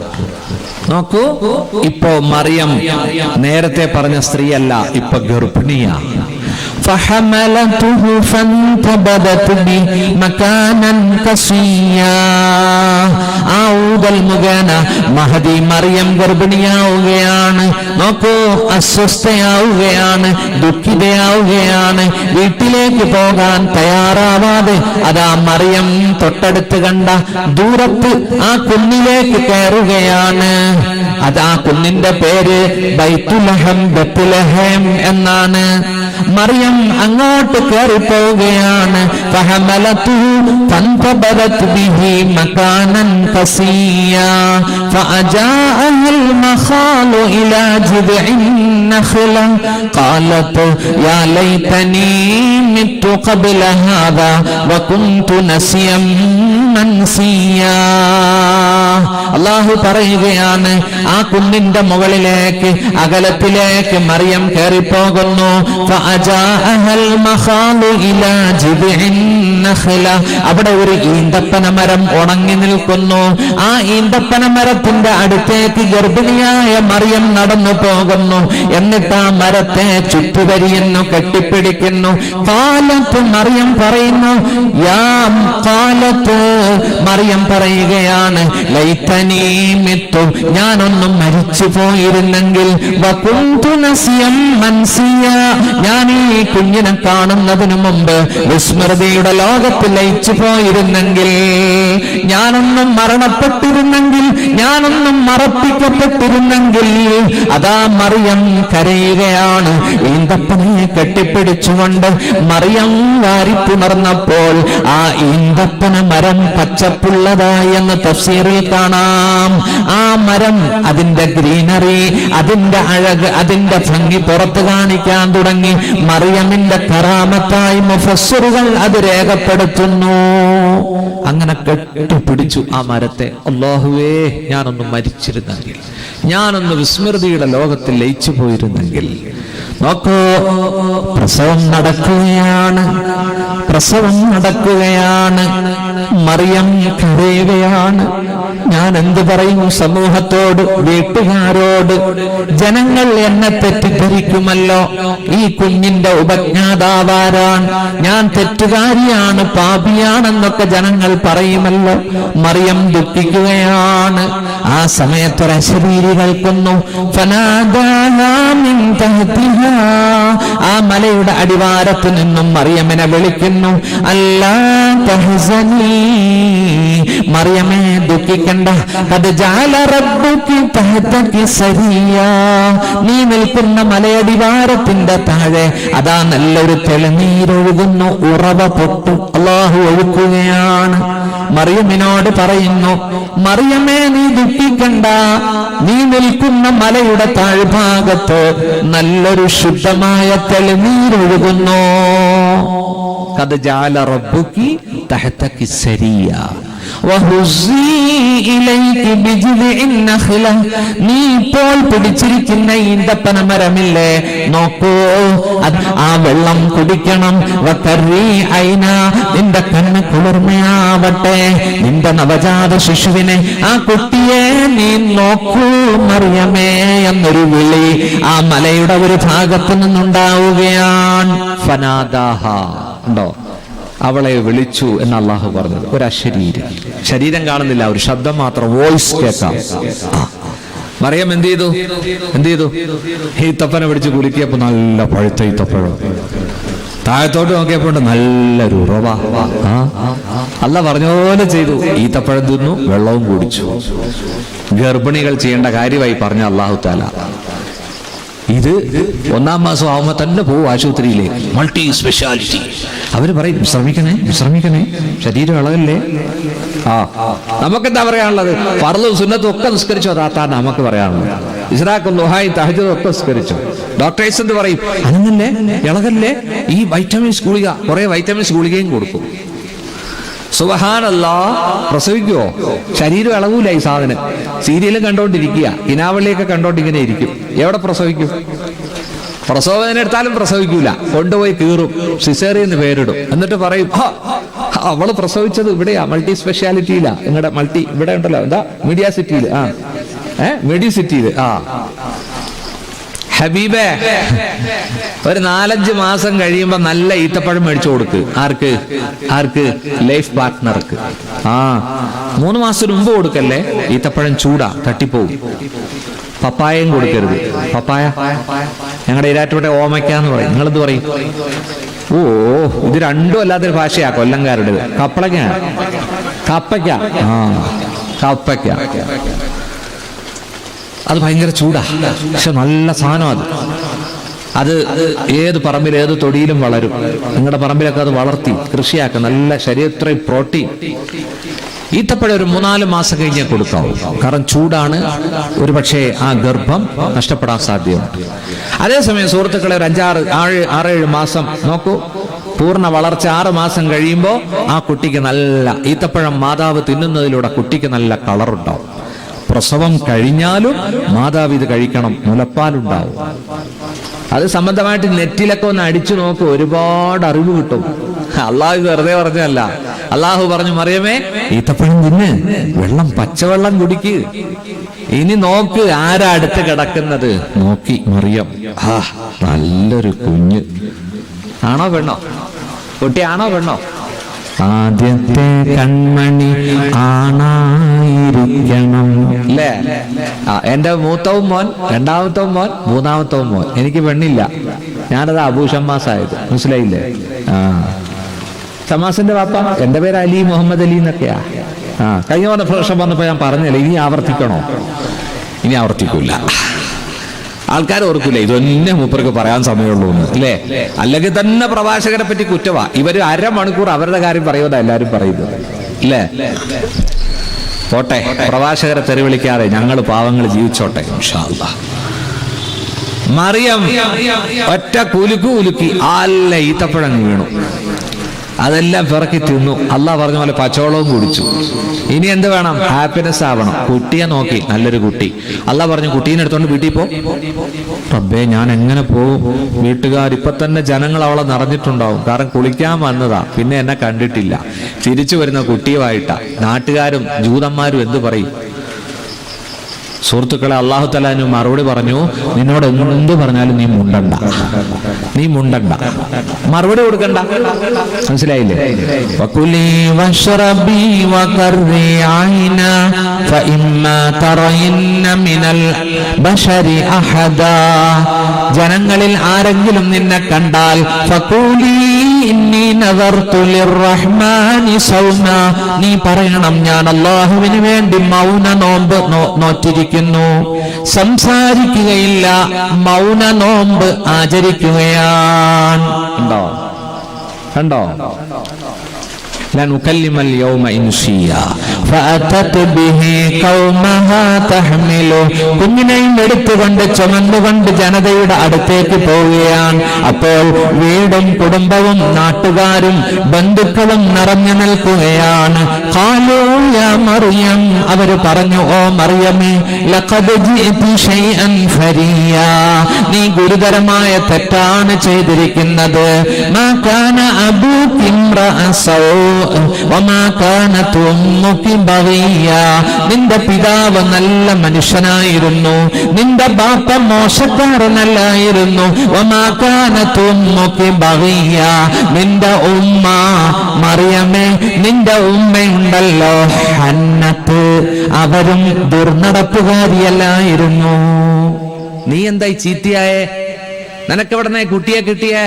നോക്കൂ. ഇപ്പോ മറിയം നേരത്തെ പറഞ്ഞ സ്ത്രീയല്ല, ഇപ്പൊ ഗർഭിണിയാ. فحملته فانتبذت به مكانا قصيا. മുഖേന മഹദി മറിയം ഗർഭിണിയാവുകയാണ്. നോക്കൂ, അസ്വസ്ഥയാവുകയാണ്, ദുഃഖിതയാവുകയാണ്. വീട്ടിലേക്ക് പോകാൻ തയ്യാറാവാതെ അതാ മറിയം തൊട്ടടുത്ത് കണ്ട ദൂരത്ത് ആ കുന്നിലേക്ക് കയറുകയാണ്. അത് ആ കുന്നിന്റെ പേര് ബൈത്തുലഹം എന്നാണ്. മറിയം അങ്ങോട്ട് കയറിപ്പോവുകയാണ്. അല്ലാഹു പറയുകയാണ്, ആ കുന്നിന്റെ മുകളിലേക്ക് അകലത്തിലേക്ക് മറിയം കയറിപ്പോകുന്നു. അവിടെ ഒരു ഈന്തപ്പന മരം ഉണങ്ങി നിൽക്കുന്നു. ആ ഈന്തപ്പന മരത്തിന്റെ അടുത്തേക്ക് ഗർഭിണിയായ മറിയം നടന്നു പോകുന്നു. എന്നിട്ട് ആ മരത്തെ ചുറ്റുവരിയുന്നു, കെട്ടിപ്പിടിക്കുന്നു. കാലത്ത് മറിയം പറയുന്നു, മറിയം പറയുകയാണ്, ലൈതനീ മിത്തു, ഞാനൊന്നും മരിച്ചു പോയിരുന്നെങ്കിൽ, വകുന്തു നസിയം മൻസിയ, ഞാൻ ഈ കുഞ്ഞിനെ കാണുന്നതിനു മുമ്പ് വിസ്മൃതിയുടെ ലോകത്തിൽ ലയിച്ചു പോയിരുന്നെങ്കിൽ, ഞാനൊന്നും മരണപ്പെട്ടിരുന്നെങ്കിൽ, ഞാനൊന്നും മറപ്പിക്കപ്പെട്ടിരുന്നെങ്കിൽ. അതാ മറിയം കരയുകയാണ്. ഈന്തപ്പനെ കെട്ടിപ്പിടിച്ചുകൊണ്ട് മറിയം വാരിപ്പുണർന്നപ്പോൾ ആ ഈന്തപ്പന മരം പച്ചപ്പുള്ളതായി എന്ന് തഫ്സീറിൽ കാണാം. ആ മരം, അതിന്റെ ഗ്രീനറി, അതിന്റെ അഴക്, അതിന്റെ ഭംഗി പുറത്തു കാണിക്കാൻ തുടങ്ങി. മറിയമിന്റെ കറാമത്തായി മുഫസ്സിറുകൾ അത് രേഖപ്പെടുത്തുന്നു. അങ്ങനെ കെട്ടിപ്പിടിച്ചു ആ മരത്തെ. അല്ലാഹുവേ, ഞാനൊന്ന് മരിച്ചിരുന്നെങ്കിൽ, ഞാനൊന്ന് വിസ്മൃതിയുടെ ലോകത്തിൽ ലയിച്ചു പോയിരുന്നെങ്കിൽ. നോക്കൂ, പ്രസവം നടക്കുകയാണ്. മറിയം കരയുകയാണ്. ഞാൻ എന്ത് പറയും സമൂഹത്തോട്, വീട്ടുകാരോട്? ജനങ്ങൾ എന്നെ തെറ്റിദ്ധരിക്കുമല്ലോ. ഈ കുഞ്ഞിന്റെ ഉപജ്ഞാതാവാരാണ്, ഞാൻ തെറ്റുകാരിയാണ്, പാപിയാണെന്നൊക്കെ ജനങ്ങൾ പറയുമല്ലോ. മറിയം ദുഃഖിക്കുകയാണ്. ആ സമയത്തൊരു അശരീരി കേൾക്കുന്നു. ആ മലയുടെ അടിവാരത്ത് നിന്നും മറിയമിനെ വിളിക്കുന്നു. അല്ലാ തഹ്സനീ, മറിയമേ ദുഃഖിക്കണ്ട. ഖദ് ജഅല റബ്ബുകി തഹ്തകി സരിയാ, നീ നിൽക്കുന്ന മലയടിവാരത്തിന്റെ താഴെ അതാ നല്ലൊരു തെളിനീരൊഴുകുന്നു, ഉറവ പൊട്ടു അല്ലാഹു ഒഴുക്കുകയാണ്. മറിയമിനോട് പറയുന്നു, മറിയമേ നീ ദുഃഖിക്കണ്ട, നീ നിൽക്കുന്ന മലയുടെ താഴ്ഭാഗത്ത് നല്ലൊരു ശുദ്ധമായ തെളിനീരൊഴുകുന്നു. ഖദ് ജഅല റബ്ബുകി തഹ്തകി സരിയാ നീ ഇപ്പോൾ പിടിച്ചിരിക്കുന്ന ഈന്തപ്പന മരമില്ലേ, നോക്കൂ, ആ വെള്ളം കുടിക്കണം. നിന്റെ കണ്ണ് കുളിർമയാവട്ടെ. നിന്റെ നവജാത ശിശുവിനെ, ആ കുട്ടിയെ നീ നോക്കൂ മറിയമേ എന്നൊരു വിളി ആ മലയുടെ ഒരു ഭാഗത്തു നിന്നുണ്ടാവുകയാണ്. ഫനാദാഹ, ഉണ്ടോ? അവളെ വിളിച്ചു എന്ന് അള്ളാഹു പറഞ്ഞത്. ഒരു അശരീരം, ശരീരം കാണുന്നില്ല, ഒരു ശബ്ദം മാത്രം, വോയിസ് കേൾക്കാം. മറിയം എന്ത് ചെയ്തു? ഈത്തപ്പനെ പിടിച്ച് കുലുക്കിയപ്പോ നല്ല പഴുത്ത ഈത്തപ്പഴം. താഴത്തോട്ട് നോക്കിയപ്പോ നല്ലൊരു ഉറവ. അല്ലാഹ് പറഞ്ഞ പോലെ ചെയ്തു. ഈത്തപ്പഴം തിന്നു, വെള്ളവും കുടിച്ചു. ഗർഭിണികൾ ചെയ്യേണ്ട കാര്യമായി പറഞ്ഞ അല്ലാഹു തആല. ഇത് 1-ാം മാസം ആവുമ്പോൾ തന്നെ പോകും ആശുപത്രിയിലേക്ക്, മൾട്ടി സ്പെഷ്യാലിറ്റി. അവര് പറയും വിശ്രമിക്കണേ വിശ്രമിക്കണേ, ശരീരം ഇളകല്ലേ. നമുക്കെന്താ പറയാനുള്ളത്? ഫർളും സുന്നത്തും ഒക്കെ നിസ്കരിച്ചോ താത്താ നമുക്ക് പറയാനുള്ളത്. ഇസ്രാഖും ദുഹായി തഹജ്ജുദും ഒക്കെ നിസ്കരിച്ചോ. ഡോക്ടേഴ്സ് എന്ത് പറയും? അനങ്ങല്ലേ ഇളകല്ലേ, ഈ വൈറ്റമിൻസ് ഗുളിക, കുറെ വൈറ്റമിൻസ് ഗുളികയും കൊടുക്കും. സുബ്ഹാനല്ലാഹ്, പ്രസവിക്കുവോ? ശരീരം ഇളകൂല ഈ സാധനം. സീരിയലും കണ്ടോണ്ടിരിക്കുക, കിനാവള്ളിയൊക്കെ കണ്ടോണ്ടിങ്ങനെ ഇരിക്കും. എവിടെ പ്രസവിക്കും? പ്രസവവേദന എടുത്താലും പ്രസവിക്കൂല, കൊണ്ടുപോയി കീറും, സിസേറിയൻ പേരിടും. എന്നിട്ട് പറയും അവള് പ്രസവിച്ചത് ഇവിടെയാ, മൾട്ടി സ്പെഷ്യാലിറ്റിയിലാ. നിങ്ങളുടെ മൾട്ടി ഇവിടെ ഉണ്ടല്ലോ, എന്താ മീഡിയ സിറ്റിയിൽ, മെഡിസിറ്റിയിൽ. ഹബീബേ, ഒരു 4-5 മാസം കഴിയുമ്പോ നല്ല ഈത്തപ്പഴം മേടിച്ചു കൊടുക്ക്. ആർക്ക്? ലൈഫ് പാർട്ട്ണർക്ക്. 3 മാസത്തിന് മുമ്പ് കൊടുക്കല്ലേ. ഈത്തപ്പഴം ചൂടാ, തട്ടിപ്പോവും. പപ്പായയും കൊടുക്കരുത്. പപ്പായ ഞങ്ങളുടെ ഇരാറ്റുപേട്ട ഓമയ്ക്കാന്ന് പറയും. നിങ്ങളെന്ത് പറയും? ഇത് രണ്ടും അല്ലാത്തൊരു ഭാഷയാ കൊല്ലംകാരുടേത്. കപ്പളയ്ക്ക. അത് ഭയങ്കര ചൂടാ, പക്ഷെ നല്ല സാധനം. അത് ഏത് പറമ്പിൽ ഏത് തൊടിയിലും വളരും. നിങ്ങളുടെ പറമ്പിലൊക്കെ അത് വളർത്തി കൃഷിയാക്കുക. നല്ല ശരീരത്തിൽ പ്രോട്ടീൻ. ഈത്തപ്പഴം ഒരു 3-4 മാസം കഴിഞ്ഞേ കൊടുക്കാവൂ. കാരണം ചൂടാണ്, ഒരു പക്ഷേ ആ ഗർഭം നഷ്ടപ്പെടാൻ സാധ്യതയുണ്ട്. അതേസമയം സുഹൃത്തുക്കളെ, ഒരു 6-7 മാസം നോക്കൂ, പൂർണ്ണ വളർച്ച 6 മാസം കഴിയുമ്പോൾ ആ കുട്ടിക്ക് നല്ല ഈത്തപ്പഴം മാതാവ് തിന്നുന്നതിലൂടെ കുട്ടിക്ക് നല്ല കളറുണ്ടാവും. പ്രസവം കഴിഞ്ഞാലും മാതാവ് ഇത് കഴിക്കണം, മുലപ്പാലുണ്ടാവും. അത് സംബന്ധമായിട്ട് നെറ്റിലൊക്കെ ഒന്ന് അടിച്ചു നോക്ക്, ഒരുപാട് അറിവ് കിട്ടും. അള്ളാഹു വെറുതെ പറഞ്ഞല്ല. അള്ളാഹു പറഞ്ഞു, മറിയമേ ഈത്തപ്പഴം തിന്ന്, വെള്ളം പച്ചവെള്ളം കുടിക്ക്. ഇനി നോക്ക് ആരാ അടുത്ത് കിടക്കുന്നത്. നോക്കി മറിയം, നല്ലൊരു കുഞ്ഞ്. ആണോ പെണ്ണോ? കുട്ടിയാണോ പെണ്ണോ? ആദ്യത്തെ കൺമണി ആണായിരിക്കണം അല്ലേ? എന്റെ മൂത്തവും മോൻ, 2ാമത്തവും മോൻ, 3ാമത്തവും മോൻ. എനിക്ക് പെണ്ണില്ല. ഞാനത് അബൂ ഷമ്മാസായത്. മനസ്സിലായില്ലേ? ഷമ്മാസിന്റെ വാപ്പ, എന്റെ പേര് അലി മുഹമ്മദ് അലി എന്നൊക്കെയാ. കഴിഞ്ഞ വർഷം വന്നപ്പോ ഞാൻ പറഞ്ഞില്ല, ഇനി ആവർത്തിക്കണോ? ഇനി ആവർത്തിക്കൂല. ആൾക്കാർ ഓർക്കൂല, ഇതൊന്നെ മൂപ്പർക്ക് പറയാൻ സമയമുള്ളൂ എന്ന് അല്ലേ? അല്ലെങ്കിൽ തന്നെ പ്രവാചകരെ പറ്റി കുറ്റവാ. ഇവര് 1/2 മണിക്കൂർ അവരുടെ കാര്യം പറയുമെന്നാ എല്ലാരും പറയുന്നത് അല്ലേ? പോട്ടെ, പ്രവാചകരെ തെറിവിളിക്കാതെ ഞങ്ങൾ പാവങ്ങൾ ജീവിച്ചോട്ടെ ഇൻഷാ അല്ലാഹ്. മറിയം ഒറ്റ കുലുക്കി ആല്ല ഈത്തപ്പഴം വീണു. അതെല്ലാം പിറക്കി തിന്നു. അള്ളാഹ് പറഞ്ഞ പോലെ പച്ചവെള്ളവും കുടിച്ചു. ഇനി എന്ത് വേണം? ഹാപ്പിനെസ് ആവണം. കുട്ടിയെ നോക്കി, നല്ലൊരു കുട്ടി. അള്ളാഹ് പറഞ്ഞു, കുട്ടീനെ എടുത്തോണ്ട് വീട്ടിൽ പോ. റബ്ബേ, ഞാൻ എങ്ങനെ പോകും? വീട്ടുകാർ ഇപ്പൊ തന്നെ ജനങ്ങൾ അവളെ നിറഞ്ഞിട്ടുണ്ടാവും. കാരണം കുളിക്കാൻ വന്നതാ, പിന്നെ എന്നെ കണ്ടിട്ടില്ല. തിരിച്ചു വരുന്ന കുട്ടിയുമായിട്ടാ. നാട്ടുകാരും ജൂതന്മാരും എന്ത് പറയും? സുഹൃത്തുക്കളെ, അല്ലാഹു തആല മറുപടി പറഞ്ഞു, നിന്നോട് എന്ത് പറഞ്ഞാലും നീ മുണ്ടണ്ട, മറുപടി കൊടുക്കണ്ട. മനസ്സിലായില്ലേ? വകുലി വശ്റബി വഖർരി ഐനാ ഫഇമ്മാ തറയിന്ന മിനൽ ബശരി അഹദാ. ജനങ്ങളിൽ ആരെങ്കിലും നിന്നെ കണ്ടാൽ ഫഖൂലി ഇന്നി നദർതു ലിർറഹ്മാനി സൗമാ, നീ പറയണം ഞാൻ അല്ലാഹുവിന് വേണ്ടി മൗന നോമ്പ് നോറ്റിരിക്കുന്നു. സംസാരിക്കുകയില്ല, മൗന നോമ്പ് ആചരിക്കുകയാണ്. കണ്ടോ? لن نكلم اليوم إنسيا فأتت به قومها تحمله. കുഞ്ഞിനെയും എടുത്തുകൊണ്ട് ചുമന്നുകൊണ്ട് ജനതയുടെ അടുത്തേക്ക് പോവുകയാണ്. അപ്പോൾ വീടും കുടുംബവും നാട്ടുകാരും ബന്ധുക്കളും നിറഞ്ഞു നിൽക്കുകയാണ്. ഖാലൂ യാ മറിയം, അവര് പറഞ്ഞു, ഓ മറിയമേ, ലഖദ് ജിഇതി ശൈഅൻ ഫരിയാ, നീ ഗുരുതരമായ തെറ്റാണ് ചെയ്തിരിക്കുന്നത്. മാ കാന അബൂകി ഇംറഅ സൗ വമാ കാനത് ഉമ്മുകി ബഗിയ, നിന്റെ പിതാവ് നല്ല മനുഷ്യനായിരുന്നു, നിന്റെ ബാപ്പ മോശക്കാരനല്ലായിരുന്നു. വമാ കാനത് ഉമ്മുകി ബഗിയ, നിന്റെ ഉമ്മ മറിയമേ, നിന്റെ ഉമ്മയുണ്ടല്ലോ ഹന്നത്ത്, അവരും ദുർനടപ്പുകാരിയല്ലായിരുന്നു. നീ എന്തായി ചീത്തയായേ? നിനക്കെവിടുന്നേ കുട്ടിയെ കിട്ടിയേ?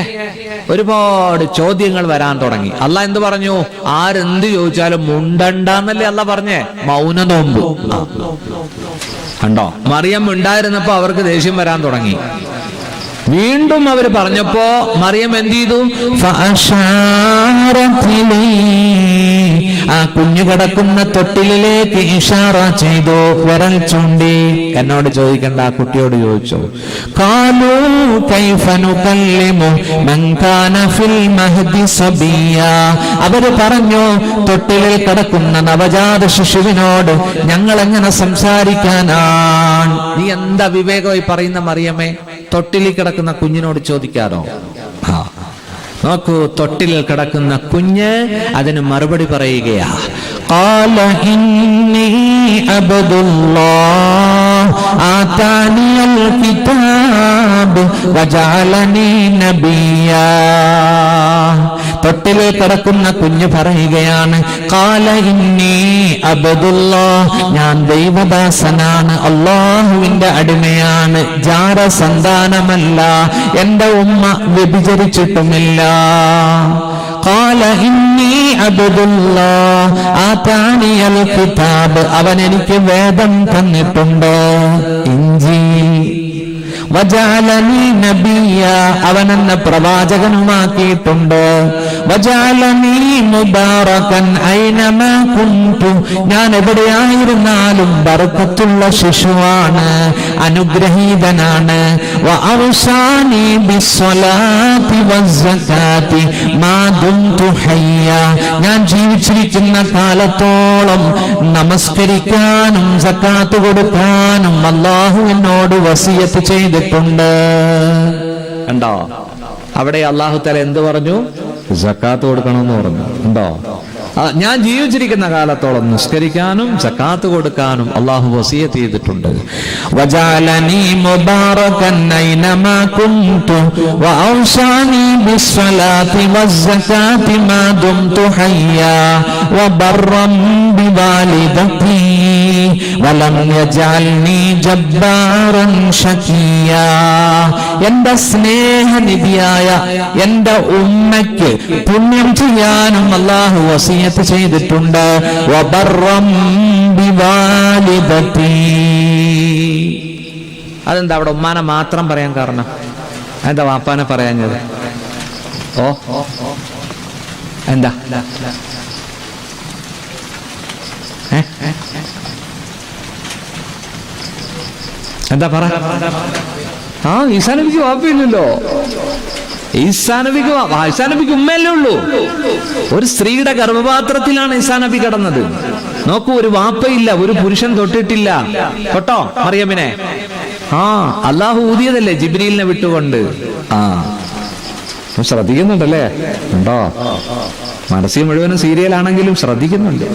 ഒരുപാട് ചോദ്യങ്ങൾ വരാൻ തുടങ്ങി. അള്ളാഹ് എന്ത് പറഞ്ഞു? ആരെന്ത് ചോദിച്ചാലും മുണ്ടണ്ടെന്നല്ലേ അള്ളാഹ് പറഞ്ഞേ? മൗന നോമ്പ്. കണ്ടോ? മറിയം ഉണ്ടായിരുന്നപ്പോ അവർക്ക് ദേഷ്യം വരാൻ തുടങ്ങി. വീണ്ടും അവർ പറഞ്ഞപ്പോ മറിയം എന്ത് ചെയ്തു? ആ കുഞ്ഞു കിടക്കുന്ന തൊട്ടിലേക്ക് ഇഷാറ ചെയ്തു, വിരൽ ചൂണ്ടി. എന്നോട് ചോദിക്കണ്ട, ആ കുട്ടിയോട് ചോദിച്ചു. ഖാലൂ കൈഫ നുകല്ലിമു മൻ കാന ഫിൽ മഹ്ദി സബിയ. അവര് പറഞ്ഞു, തൊട്ടിലിൽ കിടക്കുന്ന നവജാത ശിശുവിനോട് ഞങ്ങൾ എങ്ങനെ സംസാരിക്കാനാണ്? നീ എന്താ വിവേകമായി പറയുന്ന മറിയമേ? തൊട്ടിലിൽ കിടക്കുന്ന കുഞ്ഞിനോട് ചോദിക്കാറോ? നോക്കൂ, തൊട്ടിലിൽ കിടക്കുന്ന കുഞ്ഞ് അതിന് മറുപടി പറയുകയാ. ഖാല ഇന്നി അബ്ദുല്ലാഹ് ആതാനിയൽ കിതാബ് വജഅലനി നബിയ്യാ. തൊട്ടിലിൽ കിടക്കുന്ന കുഞ്ഞ് പറയുകയാണ്, ഖാല ഇന്നി അബ്ദുല്ലാഹ്, ഞാൻ ദൈവദാസനാണ്, അല്ലാഹുവിന്റെ അടിമയാണ്, ജാരസന്താനമല്ല, എന്റെ ഉമ്മ വ്യഭിചരിച്ചിട്ടുമില്ല. ഖാല ഇന്നി അബ്ദുല്ലാഹ് ആതാനിയൽ കിതാബ്, അവൻ എനിക്ക് വേദം തന്നിട്ടുണ്ട്, ഇഞ്ചീൽ. വജഅലനി നബിയ്യ, അവൻ എന്നെ പ്രവാചകനുമാക്കിയിട്ടുണ്ട്. വജഅലനി മുബാറകൻ ഐനമാ കുന്തു, ഞാൻ എവിടെയായിരുന്നാലും ബർക്കത്തുള്ള ശിശുവാണ്, അനുഗ്രഹീതനാണ്. വഅവസാനി ബിസ്സലാത്തി വസ്സകാത്തി മാ ദുംതു ഹയ്യ, ഞാൻ ജീവിച്ചിരിക്കുന്ന കാലത്തോളം നമസ്കരിക്കാനും സക്കാത്ത് കൊടുക്കാനും അല്ലാഹു എന്നോട് വസിയത്ത് ചെയ്തിട്ടുണ്ട്. കണ്ടോ, അവിടെ അല്ലാഹു തആല എന്ത് പറഞ്ഞു? സക്കാത്ത് കൊടുക്കണമെന്ന് പറഞ്ഞു. ഉണ്ടോ? ഞാൻ ജീവിച്ചിരിക്കുന്ന കാലത്തോളം നിസ്കരിക്കാനും സക്കാത്ത് കൊടുക്കാനും അല്ലാഹു വസിയത്ത് ചെയ്തിട്ടുണ്ട്. വജഅലനി മുബാറകൻ ഐനമാ കുന്തു വഔസാനി ബിസ്സലാത്തി വസ്സകാത്തി മാ ദുംതു ഹയ്യാ വബർറൻ ബിവാലിദതി വലം യജഅൽനി ജബ്ബാറൻ ശഖിയാ. എന്റെ സ്നേഹനിധിയായ എന്റെ ഉമ്മയ്ക്ക് പുണ്യം ചെയ്യാനും അല്ലാഹു വസിയത്ത് ചെയ്തിട്ടുണ്ട്. വബർറം ബിവാലിദതി. അതെന്താ അവിടെ ഉമ്മാനെ മാത്രം പറയാൻ കാരണം? എന്താ വാപ്പാനെ പറയാഞ്ഞത്? ഓ എന്താ? എന്താ പറ? ഈസാ നബിക്ക് വാപ്പയില്ലല്ലോ. ഈസാ നബിക്ക് ഉമ്മയല്ലേ ഉള്ളൂ. ഒരു സ്ത്രീയുടെ ഗർഭപാത്രത്തിലാണ് ഈസാ നബി കിടന്നത്. നോക്കൂ, ഒരു വാപ്പയില്ല, ഒരു പുരുഷൻ തൊട്ടിട്ടില്ല. തൊട്ടോ മറിയമിനെ? അല്ലാഹു ഊതിയതല്ലേ ജിബ്രീലിനെ വിട്ടുകൊണ്ട്. ശ്രദ്ധിക്കുന്നുണ്ടല്ലേ? ഉണ്ടോ? മനസ്സിൽ മുഴുവനും സീരിയലാണെങ്കിലും ശ്രദ്ധിക്കുന്നുണ്ട്.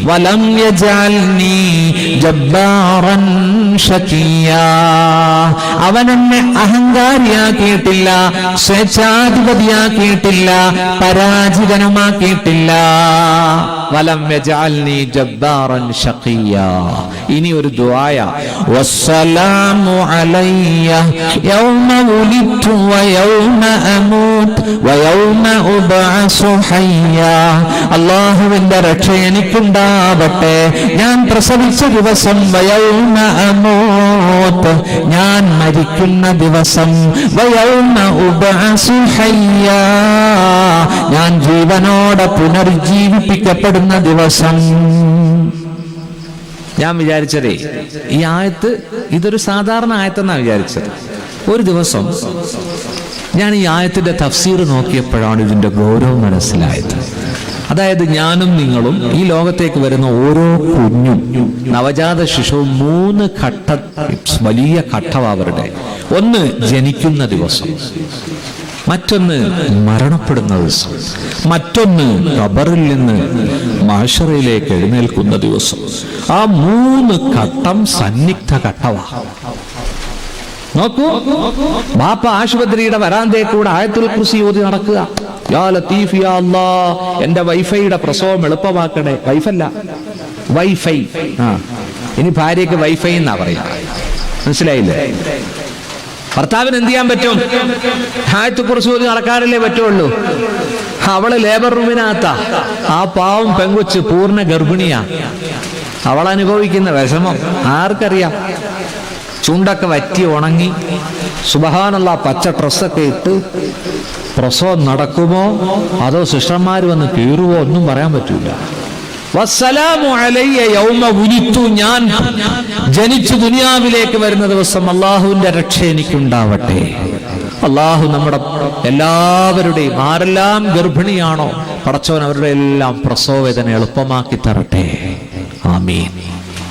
വലം യജഅൽനി ജബ്ബാറൻ ശഖിയാ, അവൻ എന്നെ അഹങ്കാരിയാക്കിയിട്ടില്ല, സ്വേച്ഛാധിപതിയാക്കിയിട്ടില്ല, പരാജിതനുമാക്കിയിട്ടില്ല. വലം യജഅൽനി ജബ്ബാറൻ ശഖിയാ. ഇനി ഒരു ദുആയ, വസ്സലാമു അലയ്യ യൗമ ഉലിദ്തു വയൗമ അമൂത് വയൗമ ഉബ്അസു ഹയ്യാ. അല്ലാഹുവിന്റെ രക്ഷ എനിക്കുണ്ടാവട്ടെ, ഞാൻ പ്രസവിച്ച ദിവസം, വയൗമ അമൂത്, ഞാൻ മരിക്കുന്ന ദിവസം, വയൗമ ഉബ്അസു ഹയ്യാ, ഞാൻ ജീവനോടെ പുനർജീവിപ്പിക്കപ്പെടുന്ന ദിവസം. ഞാൻ വിചാരിച്ചതേ ഈ ആയത്ത് ഇതൊരു സാധാരണ ആയത്തെന്നാണ് വിചാരിച്ചത്. ഒരു ദിവസം ഞാൻ ഈ ആയത്തിന്റെ തഫ്സീർ നോക്കിയപ്പോഴാണ് ഇതിന്റെ ഗൗരവം മനസ്സിലായത്. അതായത് ഞാനും നിങ്ങളും ഈ ലോകത്തേക്ക് വരുന്ന ഓരോ കുഞ്ഞും നവജാത ശിശുവും 3 ഘട്ട, വലിയ ഘട്ടം അവരുടെ. ഒന്ന് ജനിക്കുന്ന ദിവസം, മറ്റൊന്ന് മരണപ്പെടുന്ന ദിവസം, മറ്റൊന്ന് ഖബറിൽ നിന്ന് മഹ്ശറിലേക്ക് എഴുന്നേൽക്കുന്ന ദിവസം. ആ 3 ഘട്ടം സന്നിഗ്ധ ഘട്ടമാണ്. നോക്കൂ, ബാപ്പ ആശുപത്രിയുടെ വരാന്തയിൽ കൂടെ ആയത്തുൽ കുർസി ഓതി നടക്കുക. യാ ലത്തീഫ് യാ അല്ലാഹ്, എന്റെ വൈഫൈയുടെ പ്രസവം എളുപ്പമാക്കണേ. വൈഫല്ല, വൈഫൈ. ഇനി ഭാര്യയ്ക്ക് വൈഫൈ എന്നാ പറയാ. മനസ്സിലായില്ലേ? ഭർത്താവിന് എന്ത് ചെയ്യാൻ പറ്റും? ആയത്തുൽ കുർസി ഓതി നടക്കാനല്ലേ പറ്റുള്ളൂ. അവള് ലേബർ റൂമിനകത്താ. ആ പാവം പെങ്കൊച്ച് പൂർണ്ണ ഗർഭിണിയാ. അവൾ അനുഭവിക്കുന്ന വിഷമം ആർക്കറിയാം? ചുണ്ടൊക്കെ വറ്റി ഉണങ്ങി, സുബ്ഹാനല്ലാഹ്, പച്ച ഡ്രസ്സൊക്കെ ഇട്ട് പ്രസവം നടക്കുമോ അതോ സിസ്റ്റർമാർ വന്ന് കീറുവോ ഒന്നും പറയാൻ പറ്റൂല. വസ്സലാമു അലയ്യ യൗമ വുലിത്തു, ഞാൻ ജനിച്ചു ദുനിയാവിലേക്ക് വരുന്ന ദിവസം അള്ളാഹുവിന്റെ രക്ഷ എനിക്കുണ്ടാവട്ടെ. അള്ളാഹു നമ്മുടെ എല്ലാവരുടെയും, ആരെല്ലാം ഗർഭിണിയാണോ പടച്ചവൻ അവരുടെ എല്ലാം പ്രസവവേദന എളുപ്പമാക്കി തരട്ടെ. ആമീൻ.